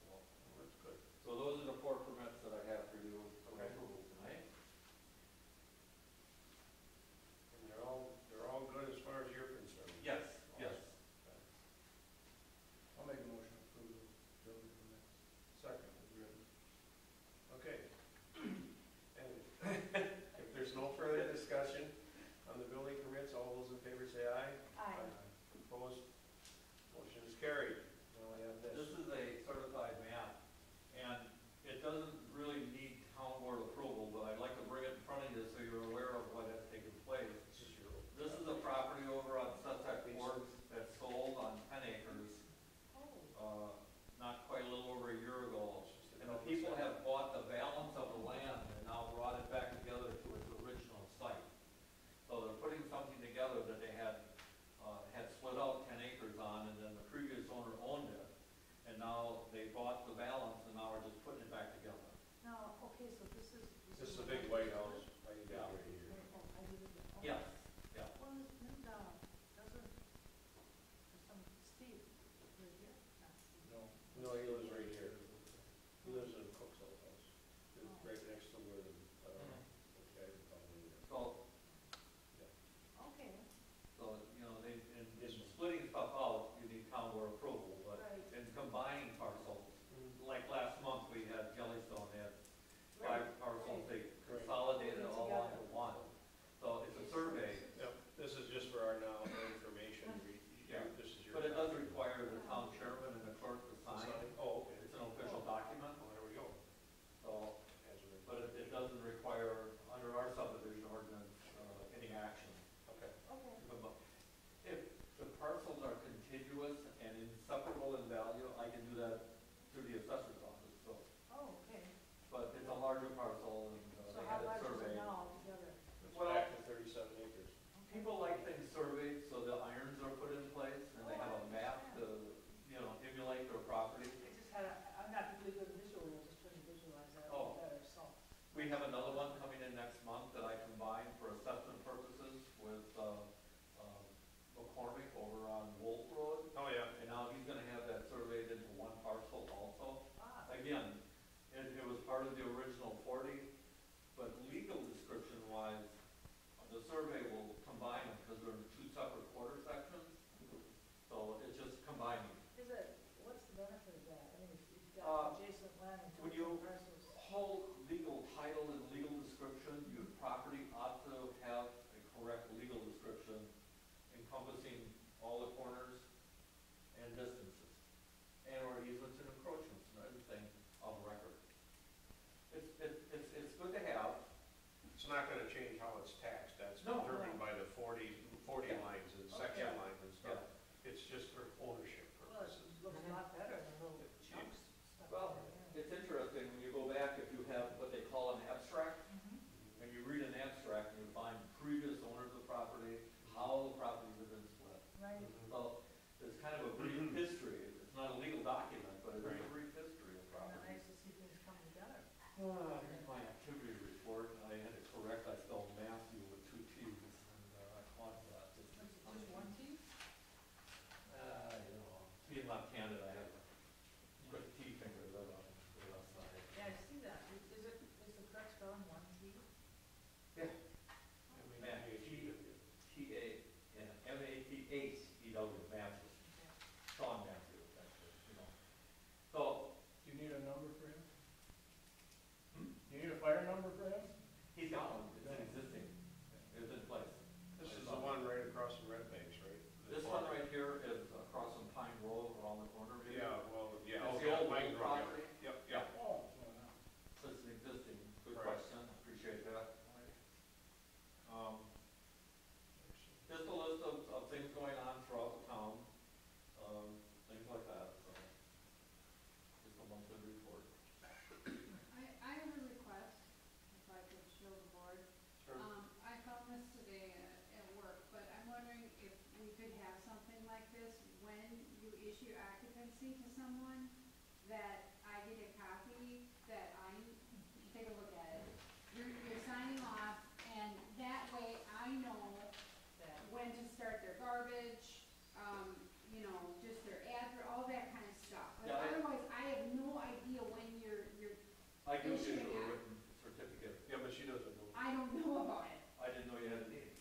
So- That's good. So those are the 4 permits that I have for you for Okay. approval tonight. And they're all good as far as you're concerned? Yes, yes. I'll make a motion to approve the building permits. Second. Okay. And if there's no further discussion on the building permits, all those in favor say aye. Aye. Opposed? Motion is carried. Now I have This this. is a certified map, and it doesn't really need town board approval, but I'd like to bring it in front of you so you're aware of what has taken place. This is your. This is a property over on Sussex Court that sold on 10 acres, Oh, not quite a little over a year ago. It's just a And the cul-de-sac. people have bought the balance of the land and now brought it back together to its original site. So they're putting something together that they had split out 10 acres on, and then the previous owner owned it. And now they bought the balance and now are just putting it back together. now, okay, so this is. This is a big white house. Right Yeah. right here. Oh, I did it. Okay. Yes, yeah. Well, isn't, there's some Steve right here? Not Steve. No. No, he lives right here. He lives in Cook's old house. It's right next to where the guys are calling it. So, Okay, you know, in splitting stuff out, you need town board approval, but right, in combining parcels, like last month, we had Jellystone, they had right. 5 parcels, they Right. consolidated it all onto one. So it's a survey, Yep, this is just for our now information. Yeah. This is your. but it does require the town chairman and the clerk to sign. Oh, okay. It's an official document, Oh, there we go. so, but it doesn't require, under our subdivision ordinance, any action. Okay. Okay, If the parcels are contiguous and inseparable in value, I can do that through the assessor's office, so. oh, okay. But it's a larger parcel and So they how had it large is it surveyed. now altogether? It's Well- back to 37 acres. People like things surveyed, so the irons are put in place and they have a map to, emulate their property. I just had, I'm not really good visually, I'm just trying to visualize that a Oh. little better, so. We have another one coming in next month that I combined for assessment purposes with, McCormick over on Wolf Road. Oh, yeah. And now he's gonna have that surveyed into one parcel also. Ah, Again, it was part of the original 40, but legal description wise, the survey will combine them because they're in 2 separate quarter sections. So it's just combining. is it, what's the benefit of that? I mean, if you've got adjacent land and when two you- parcels. Whole legal title and legal description, your property ought to have a correct legal description encompassing all the corners and distances, and or easements and encroachments. Here's my activity report. I had it correct. I spelled Matthew with 2 T's, and I caught that. Just one T? Being left-handed, I have a quick T finger that on the left side. Yeah, I see that. Is the correct spelling one T? Yeah. M-A-T-H-E-W, Matthew. Sean Matthew, actually, So, Do you need a number for him? Do you need a fire number for him? he's got one. It's existing. It's in place. This is the one right across from Red Banks, right? This one right here is across from Pine Road, around the corner. Maybe. Yeah, well, yeah. It's okay, the old Pine Grove, property. Yep, yep. Oh, so now. So it's an existing. Good Right. question. Appreciate that. Just a list of things going on throughout the town, things like that, so. Just a monthly report. I have a request, if I could show the board. Sure. I found this today at work, but I'm wondering if we could have something like this when you issue occupancy to someone, that I get a copy, that take a look at it. You're signing off, and that way I know when to start their garbage, just their address, all that kind of stuff. But Yeah, otherwise, I have no idea when you're I do issue issuing a it. written certificate. Yeah, but she doesn't know. I don't know about it. I didn't know you had a need.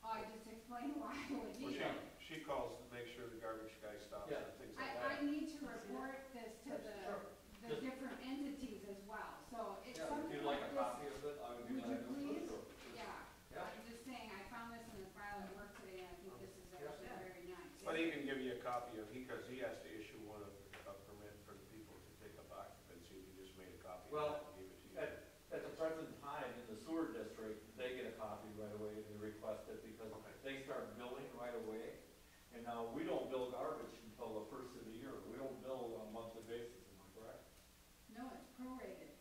I just explained why I would Well, need it. she calls to make sure the garbage guy stops Yeah. and things like I that. need to report this to Sure. the different entities as well, so it's Yeah, if something you'd like like a this. copy of it, I would be Would glad you to. please? Sure. Yeah, Yeah. I'm just saying, I found this in the file at work today, and I think this is actually very nice. But he can give you a copy of, because he has to issue one of a permit for the people to take up occupancy. He just made a copy of Well, that and gave it to you. At the present time, in the sewer district, they get a copy right away and they request it because Okay. they start billing right away. And now, we don't bill garbage until the first of the year. We don't bill on a monthly basis, am I correct? No, it's prorated.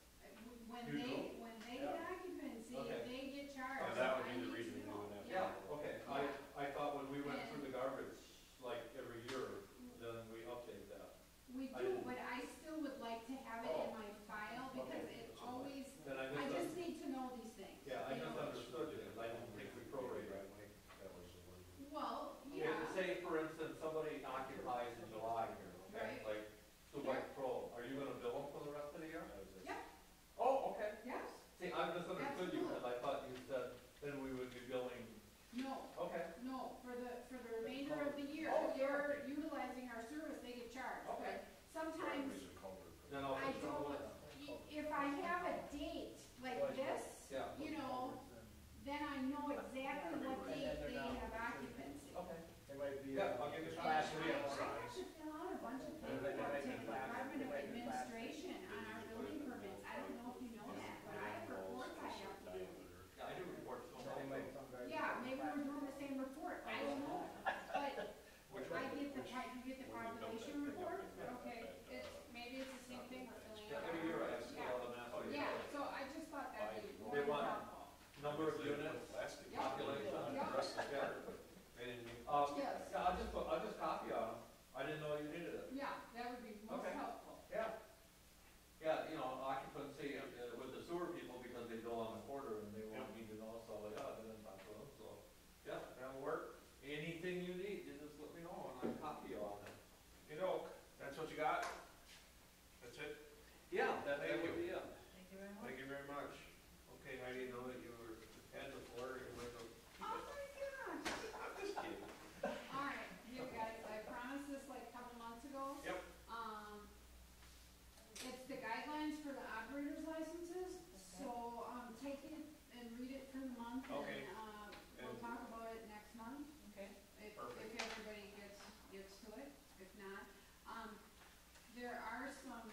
When You when they get occupancy, Okay. they get charged. Yeah, that would I be the need to reason you're know. doing that. Yeah. Okay. I thought when we went through the garbage, like every year, then we update that. We I do, didn't- but I still would like to have it in my file, because Okay. it always, Then I I just misunderstood. need to know these things. Yeah, I you know? misunderstood you because I didn't think we prorated. That was the one. Well, Okay, yeah. say for instance, somebody occupies in July here, okay, Right. like Steinbach Pro, are you gonna bill them for the rest of the year? That was it. Yeah. Oh, okay. Yes, See, I misunderstood you Absolutely. because I thought you said then we would be billing, no, okay, for the remainder of the year, Oh, if you're utilizing our service, they get charged. Okay. But sometimes, then I'll I just don't, trouble it. if I have a date like this, Yeah, then I know exactly what And date then they they're not. have occupancy. okay. They might be. Yeah, I'll give you And some. I Class three have size. to fill out a bunch of paperwork to the Department of Administration on our building permits. I don't know if you know that, but I have reports I have to do. Yeah, I do reports to them. They might come back. Yeah, maybe we're doing the same report, I don't know. But you get the population report, okay, maybe it's the same thing we're filling Yeah, out. every year I have to fill out a master report. Yeah, so I just thought that'd be more They want- helpful. Number of units, Plastic. Yeah. population. Yeah. Yeah. They didn't make. Yes. Yeah, I'll just copy on them. I didn't know you needed it. Yeah, that would be most Okay. helpful. Yeah. Yeah, occupancy with the sewer people because they bill on the quarter and they want me to know, so yeah, I didn't talk to them, so. Yeah, that'll work. Anything you need, you just let me know and I'll copy you on it. That's what you got? That's it? Yeah, that Thank would you. be it. Thank you very much. Thank you very much. Okay, Heidi, know that you had the floor, you went to. Oh my gosh. I'm just kidding. All right, you guys, I promised this like a couple months ago. Yep. It's the guidelines for the operator's licenses, so, take it and read it for the month, Okay. and, we'll talk about it next month, Okay. if Perfect. everybody gets to it. If not, there are some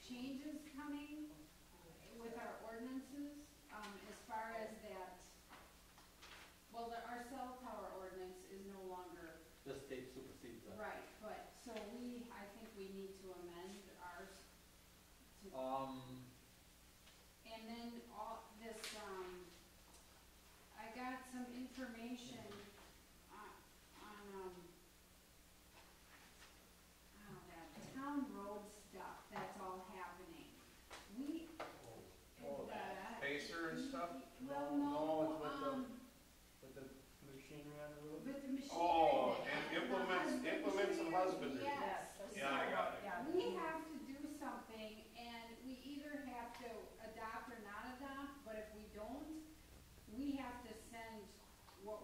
changes coming with our ordinances, as far as that, well, our cell tower ordinance is no longer The state supersedes that. right, but, so I think we need to amend ours to, and then this, I got some information on, that town road stuff that's all happening.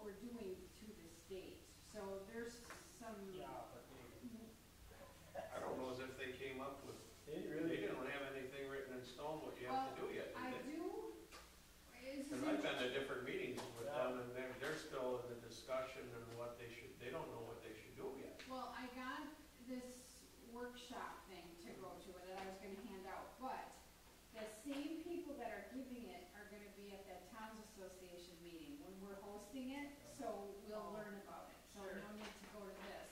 we're doing to the state. So there's some. Yeah, but I don't know as if they came up with, they they really, didn't have anything written in stone what you have to do yet, I did they? do. Because I've been to different meetings with them, and they're still in the discussion and what they should, they don't know what they should do yet. Well, I got this workshop thing to go to that I was gonna hand out, but the same people that are giving it are gonna be at that Towns Association meeting when we're hosting it, so we'll learn about it. So Sure. no need to go to this.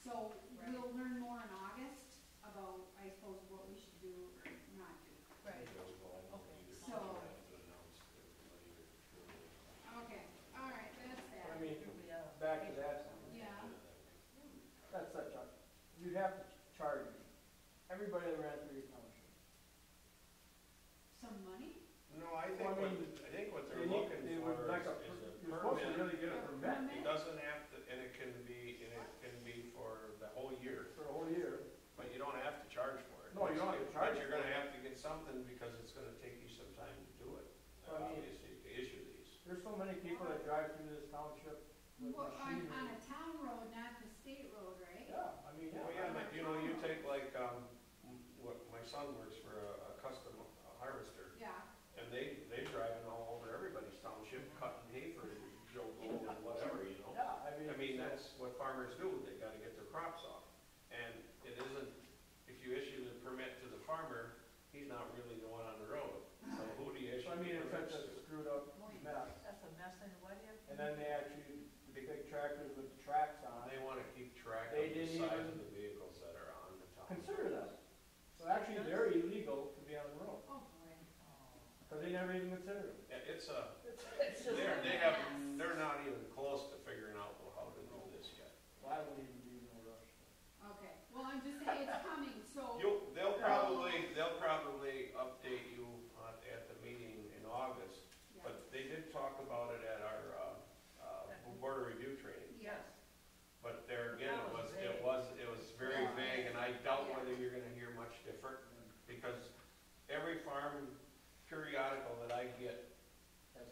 So we'll learn more in August about, I suppose, what we should do or not do. Right. So. Okay, all right, that's I that. mean, Here we are. back to that, Yeah, that's such a, you'd have to charge everybody that ran through your township. some money? No, I Well, I think mean, what They they're need, looking they for would like a, is a you're supposed to permit. really get a permit It doesn't have to, and it can be for the whole year, for a whole year. but you don't have to charge for it. No, you don't have to charge But you're for gonna it. have to get something because it's gonna take you some time to do it, I mean- obviously, to issue these. There's so many people that drive through this township with Well, on machinery. a town road, not the state road, right? Yeah, I mean, yeah. Well, yeah, but you know, you take like, what, my son works for a custom harvester, Yeah, and they driving all over everybody's township, cutting hay for Joe Blow and whatever, you know? Yeah, I mean, that's what farmers do, they gotta get their crops off. And it isn't, if you issue the permit to the farmer, he's not really the one on the road. So who do you issue So I mean, the it's permits such a to? screwed up mess. That's a mess, and why do you have to? And then they actually, the big tractors with the tracks on, They wanna keep track of They the didn't size even of the vehicles that are on the town. consider them. So actually, they're illegal to be on the road, oh boy. because they never even consider them. It's a, It's just, they're not even close to figuring out how to do this yet. well, I wouldn't even be in no rush. Okay, well, I'm just saying, it's coming, so. They'll probably update you at the meeting in August, Yeah. but they did talk about it at our, board of review training. Yes. But there again, That was vague. it was very vague, and I doubt whether you're gonna hear much different, because every farm periodical that I get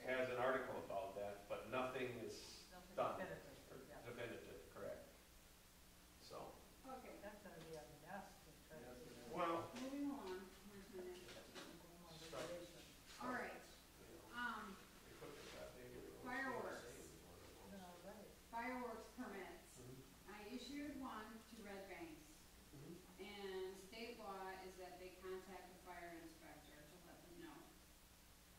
has an article about that, but nothing is Nothing done. definitive, yeah. Definitive, correct. So, Okay, That's gonna be a mess to try to. Yes, it is. well, moving along, where's my next? Regulation. All right, they put this out, they do it. Fireworks. No, right. fireworks permits. Mhm. I issued one to Red Banks, Mhm. and state law is that they contact the fire inspector to let them know.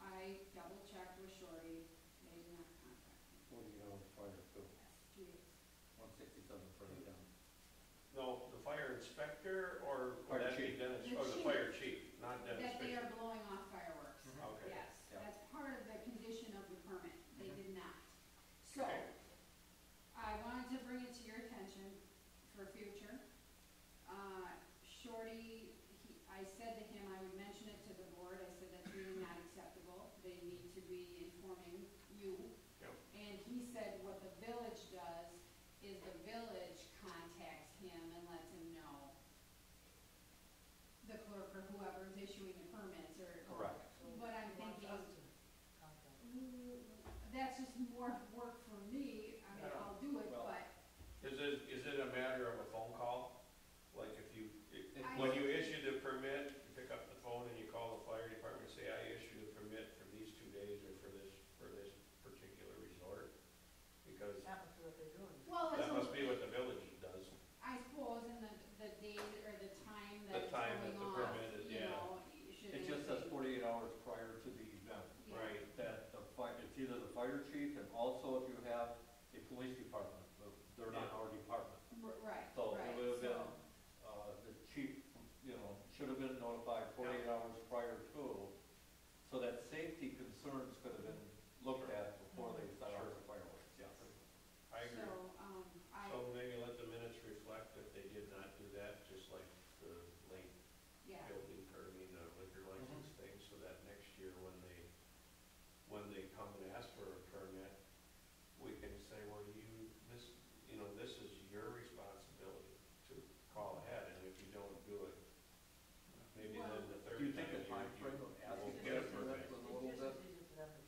I double checked with Shorty, they did not contact me. What do you know, fire too? Yes, 2 weeks. 167 further down. No, the fire inspector or Fire would that be chief. Dennis, The or the chief. fire chief, not Dennis That they Fisher? are blowing off fireworks. Okay. Yes, Yeah. that's part of the condition of the permit, they did not. So, Okay. I wanted to bring it to your attention for future. Shorty, I said to him, I would mention it to the board, I said that's really not acceptable, they need to be informing you. Yep. And he said what the village does is the village contacts him and lets him know. The clerk or whoever is issuing the permits or. Correct. But I'm He wants thinking, us to contact. that's just more work for me, I mean, Yeah. I'll do it, Well- but, Is it a matter of a phone call? Like if you, I- when you issue the permit, you pick up the phone and you call the fire department and say, I issued a permit for these 2 days or for this particular resort? Because Happens to what they're doing. well, it's, that must be what the village does. I suppose in the date or the time The that it's time that going the off, permit is, you yeah. know, you should. It just says 48 hours prior to the event. Yeah. Right. That the fire, it's either the fire chief and also if you have a police department, they're not our department. Right, So right, it would have been, so, the chief, should have been notified 48 hours prior to, so that safety concerns could have been looked at before they start Sure. the fireworks, yes. I agree. so, So maybe let the minutes reflect that they did not do that, just like the late yeah, building, or liquor license thing, so that next year when they come and ask for a permit, we can say, well, this is your responsibility to call ahead, and if you don't do it, maybe then the third Do you think time the time frame of you asking won't get a for that permit. was a It's little just bit? as easy for them to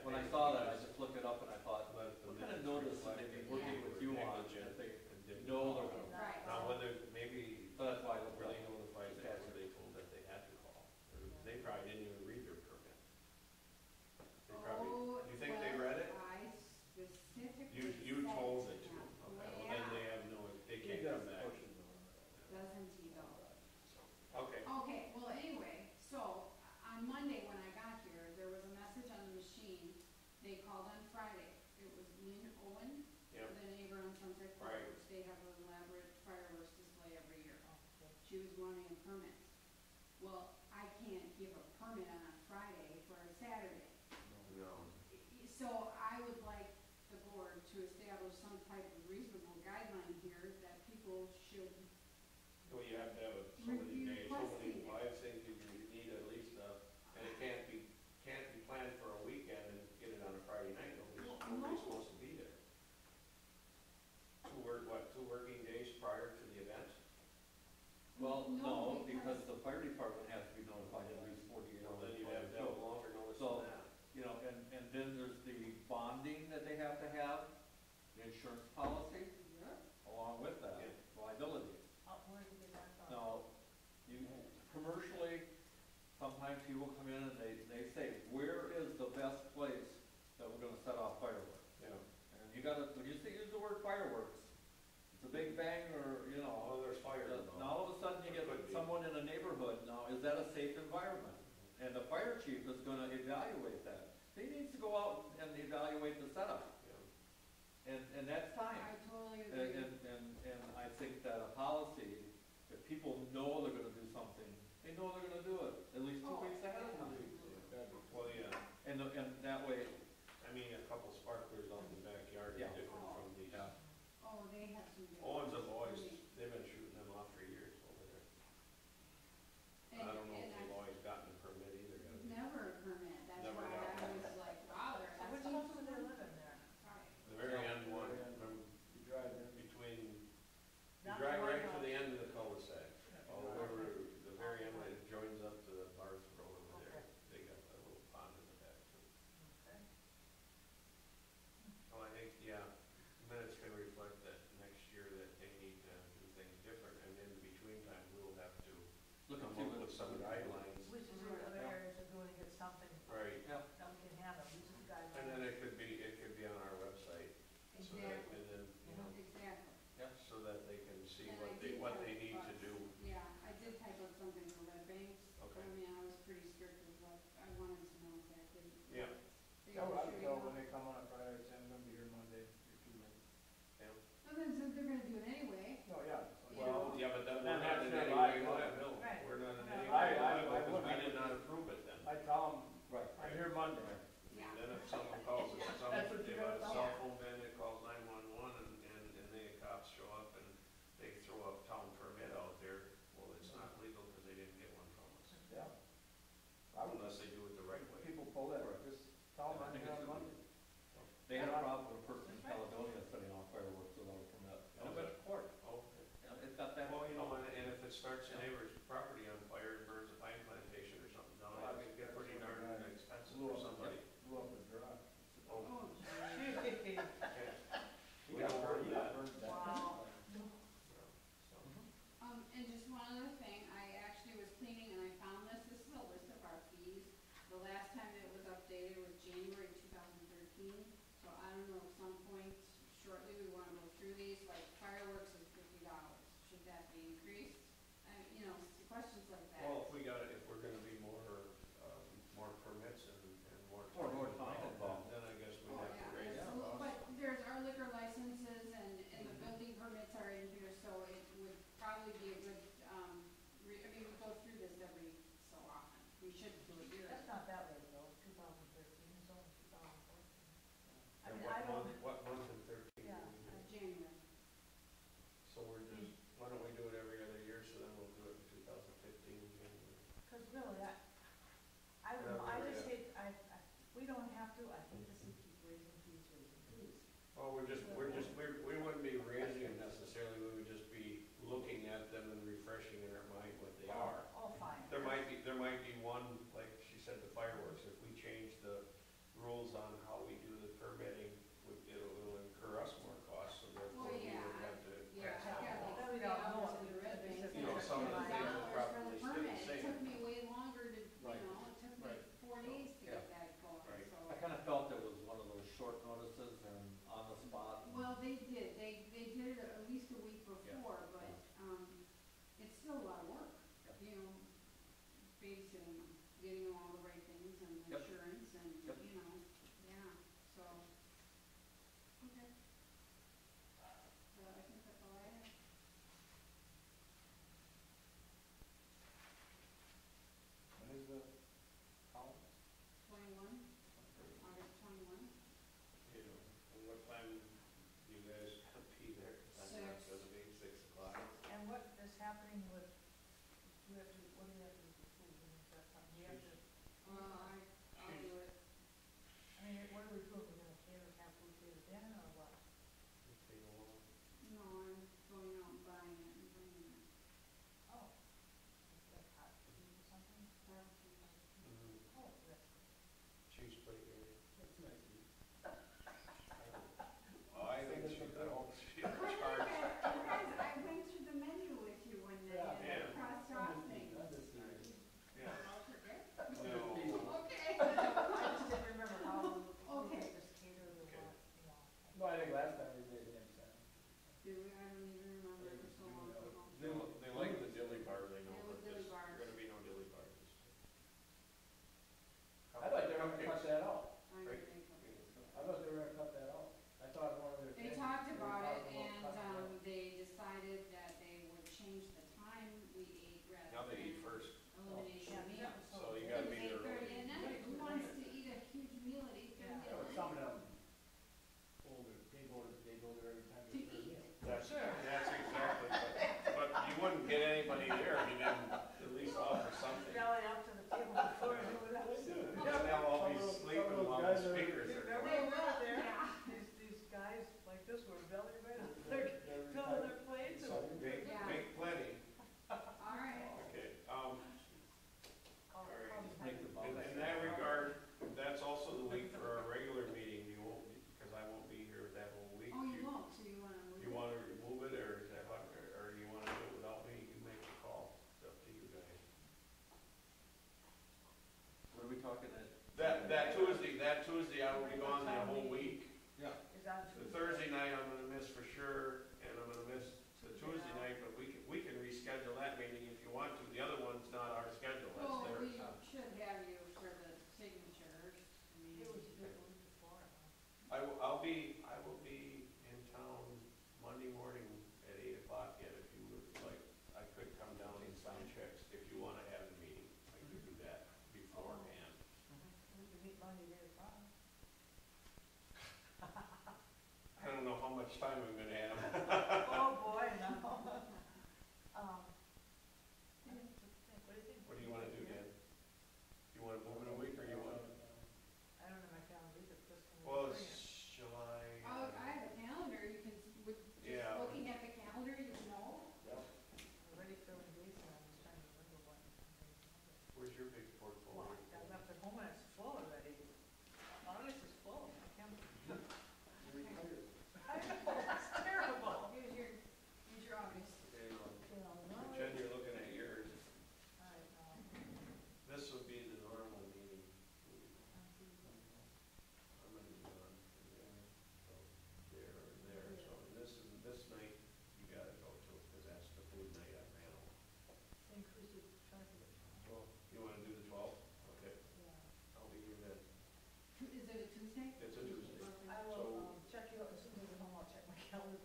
when I saw that, I just looked it up and I thought, what kind of notice would they be working with you on if they know they're gonna? Right. Now, whether, maybe, So that's why I looked were it they up. notified that, or they told that they had to call? Or they probably didn't even read their permit. They probably, Oh, you think they read it? I specifically You said told it to to them, them. okay, well, then they have no, they can't come back. Doesn't he though? Okay, Okay, well, anyway, so on Monday when I got here, there was a message on the machine. They called on Friday. It was Lynn Owen, Yep. the neighbor on Sunset Right. Fireworks. They have an elaborate fireworks display every year. She was wanting a permit. Well, I can't give a permit on a Friday for a Saturday. no, So I would like the board to establish some type of reasonable guideline here that people should, well, you have to have so many Review days, so many, requesting it. well, I think you need at least, and it can't be planned for a weekend and get it on a Friday night, nobody's supposed to be there. Two working days prior to the event? Well, No, no, because the fire department has to be notified at least 48 Well, hours. then you'd before have they to have do. a longer notice So- than that. You know, and then there's the bonding that they have to have, the insurance policy, along with that, Yeah. liability. Where did you get that from? Now, you, commercially, sometimes people come in and they say, where is the best place that we're gonna set off fireworks? Yeah. And you gotta, when you say, use the word fireworks, it's a big bang or, you know, Oh, there's fire now involved. all of a sudden you get Could be. someone in a neighborhood, now, is that a safe environment? And the fire chief is gonna evaluate that. He needs to go out and evaluate the setup, Yeah. and that's time. I totally And, agree. and I think that a policy, if people know they're gonna do something, they know they're gonna do it, at least 2 Oh, weeks ahead of time. Well, yeah, And that way, I mean, a couple sparklers out in the backyard Yeah. is different from these. yeah, Oh, they have some good. Owens have always, ones. they've been shooting them off for years over there. And- I don't know and if they've always gotten a permit either. have they? Never a permit, that's Never why got I one. was like, wow, they're So which asking. house would they live in there? Right. The very end one, remember, You drive in. between, you Not drive the right one to the house. end of the cul-de-sac, all the way over, the very end that joins up to the Barth Road over there. They got a little pond in the back too. Okay. Well, I think, yeah, minutes can reflect that next year that they need to do things different, and in the between time, we'll have to look and come see up what with some guidelines. Which is your other areas are going to get something Right, Yeah, that we can handle, which is guidelines. and then it could be on our website, so that, Exactly, and then, you know, exactly. so that they can see And what I they, did what type they need to up- do. Yeah, I did type up something for Red Banks. Okay. I mean, I was pretty strict with what, I wanted to know exactly. Yeah. They Tell were Rob, sure, tell you when know. they come on a Friday, say I'm gonna be here Monday for 2 minutes. Well, then, since they're gonna do it anyway, No, yeah. Well, yeah, but then we're Then not that's in their any way liability. liable. Right. We're not in We're any not way liable. liable, because we I did not approve it then. I tell them, right. I'm here Monday. yeah. Then if someone calls us, That's what they you have a gotta cell phone bin that calls 911 and the cops show up and they throw a town permit out there, well, it's not legal because they didn't get one from us. Yeah. I would, Unless they do it the right way. people pull that, just tell them I I'm think here it's on good. Monday. They had a problem with a person in Caledonia setting off fireworks without a permit, and it went to court. Oh, You know, it's got that. well, you know, and if it starts your neighbor's property on fire and burns a pine plantation or something down, it could get pretty darn expensive for somebody. Blew up his garage. Oh, Oh, okay. Gee. He We got don't burned, want that. Wow. So, and just one other thing, I actually was cleaning and I found this, this is a list of our fees. The last time it was updated was January 2013, so I don't know, at some point shortly, we wanna go through these, like fireworks is $50, should that be increased? You know, questions like that. well, if we're gonna be more permits and more. More time involved. Then I guess we Oh, have to yeah, raise it. absolutely, but there's our liquor licenses and the building permits are in here, so it would probably be a good, I mean, we go through this every so often, we should do it yearly. That's not that late though, 2013, it's only 2014. I And mean, I don't, what month in 13 Yeah. do we do? January. So we're just, why don't we do it every other year, so then we'll do it in 2015 in January. because really, I don't know, I just hate, we don't have to, I hate to see keep raising fees. Well, we wouldn't be raising them necessarily, we would just be looking at them and refreshing in our mind what they are. Oh, fine. There might be one, like she said, the fireworks, if we change the rules on time you guys gonna be there? 'Cause I'm not gonna be 6 o'clock. And what is happening with, what do we have to do with food? I mean, is that something we have to, I'll do it. I mean, what are we doing? We're gonna cater, have food catered in or what? Take a while. No, I'm going out and buying it and bringing it. Oh, it's like hot food or something? Barbecue. Oh, that's good. Cheese plate area. That's nice. I think I hope she's in You charge. guys, I went through the menu with you one day and I Yeah. crossed off things. Yeah. I'll forget. No. Okay. I just didn't remember how we Okay. just catered or Okay. what, you know. No, I think last time we did it in Sam. Do we, I don't even remember, it was so long ago. They like the dilly bar, they know, It was but dilly there's bars. gonna be no dilly bars. I thought they were gonna cut that out. I'm Right. gonna make cookies. I thought they were gonna cut that out. I thought one of their. They things- talked they about it talked and, cutting it out. they decided that they would change the time we ate rather Now they eat than first, elimination Yeah, meal. that was so you It gotta was be there 8:30 early. at night, who wants to eat a huge meal at 8:30 Yeah, Yeah, but at some night? of them older, they go there every time To they serve eat. meal. That's Sure. exactly, but you wouldn't get anybody there if you didn't at least offer something. Belly up to the table before we do that. They'll all be sleeping while the speakers are Remember going. when we were there? Yeah. These guys like this were belly ready, they're filling their plates and. Yeah. Make plenty. All right. Okay, All Make the ball. in that regard, that's also the week for our regular meeting, you won't, because I won't be here that whole week. Oh, you won't, so you wanna move it? You wanna remove it, or is that, or do you wanna do it without me? You make the call, it's up to you guys. What are we talking at? That Tuesday I will be gone that whole week. Yeah. Is that The Thursday night I'm gonna miss for sure, and I'm gonna miss the Tuesday night, but we can reschedule that meeting if you want to. The other one's not our schedule, that's Well, theirs. we should have you for the signatures. I mean, It was the week before, huh? I will be in town Monday morning at 8 o'clock yet, if you would like. I could come down and sign checks if you wanna have the meeting. I could do that beforehand. We could meet Monday at 8 o'clock. I don't know how much time I'm gonna have. Oh, boy, no. I have to think, what do you think? What do you wanna do, Dan? You wanna move it a week, or you want? I don't know my calendar either, Chris can. Well, bring it. it's July. Oh, I have a calendar, you can, with just Yeah. looking at the calendar, you know. I'm already filling dates and I'm just trying to remember what. Where's your big Well, portfolio? I left it home and it's full already. Honest, it's full. I can't. I know, it's terrible. Here's your August. You know, no, Jen, you're looking at yours. I know. This would be the normal meeting. On Tuesday. I'm gonna be on from there, so there or there. So this night, you gotta go to, because that's the food night I ran over. Inclusive charges. Well, you wanna do the 12th? Okay, Yeah. I'll be here then. Is it a Tuesday? It's a Tuesday. Okay. I will, check you out as soon as I get home, I'll check my calendar,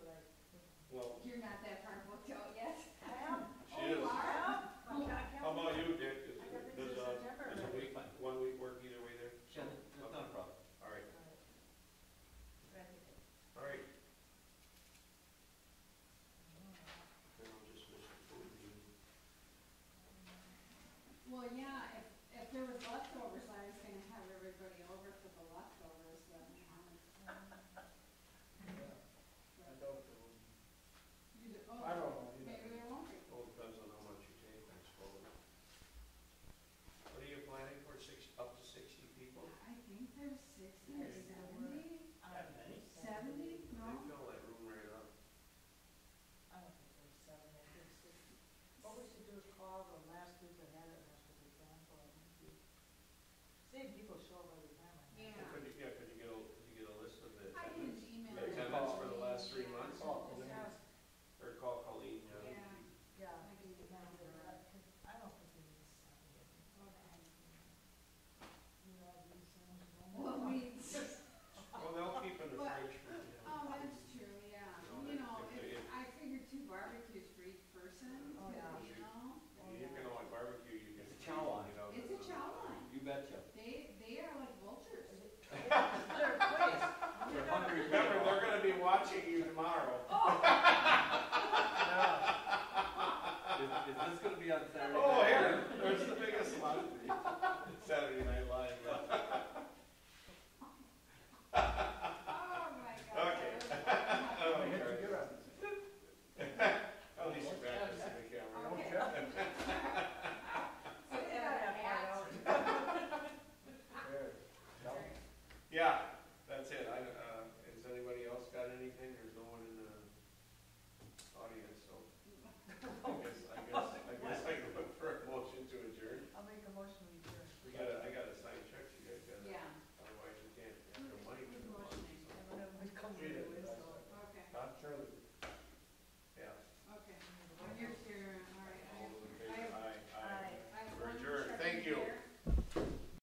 but Well, You're not that far booked out yet? I am. she Oh, you is. are? How about you, Dick? I got things Does, in September. does a week, 1 week work either way there? Yeah, that's not a problem. All right, Ready. all right. Then I'll just miss the food meeting. Well, yeah, if there was leftovers, I was gonna have everybody over for the leftovers, then, I doubt there will be. oh, I don't know. maybe there won't be. Well, depends on how much you take, I suppose. What are you planning for, up to 60 people? I think there's 60 or 70. That many? 70? They No? fill that room right up. I don't think there's 7, I think 60. What we should do is call the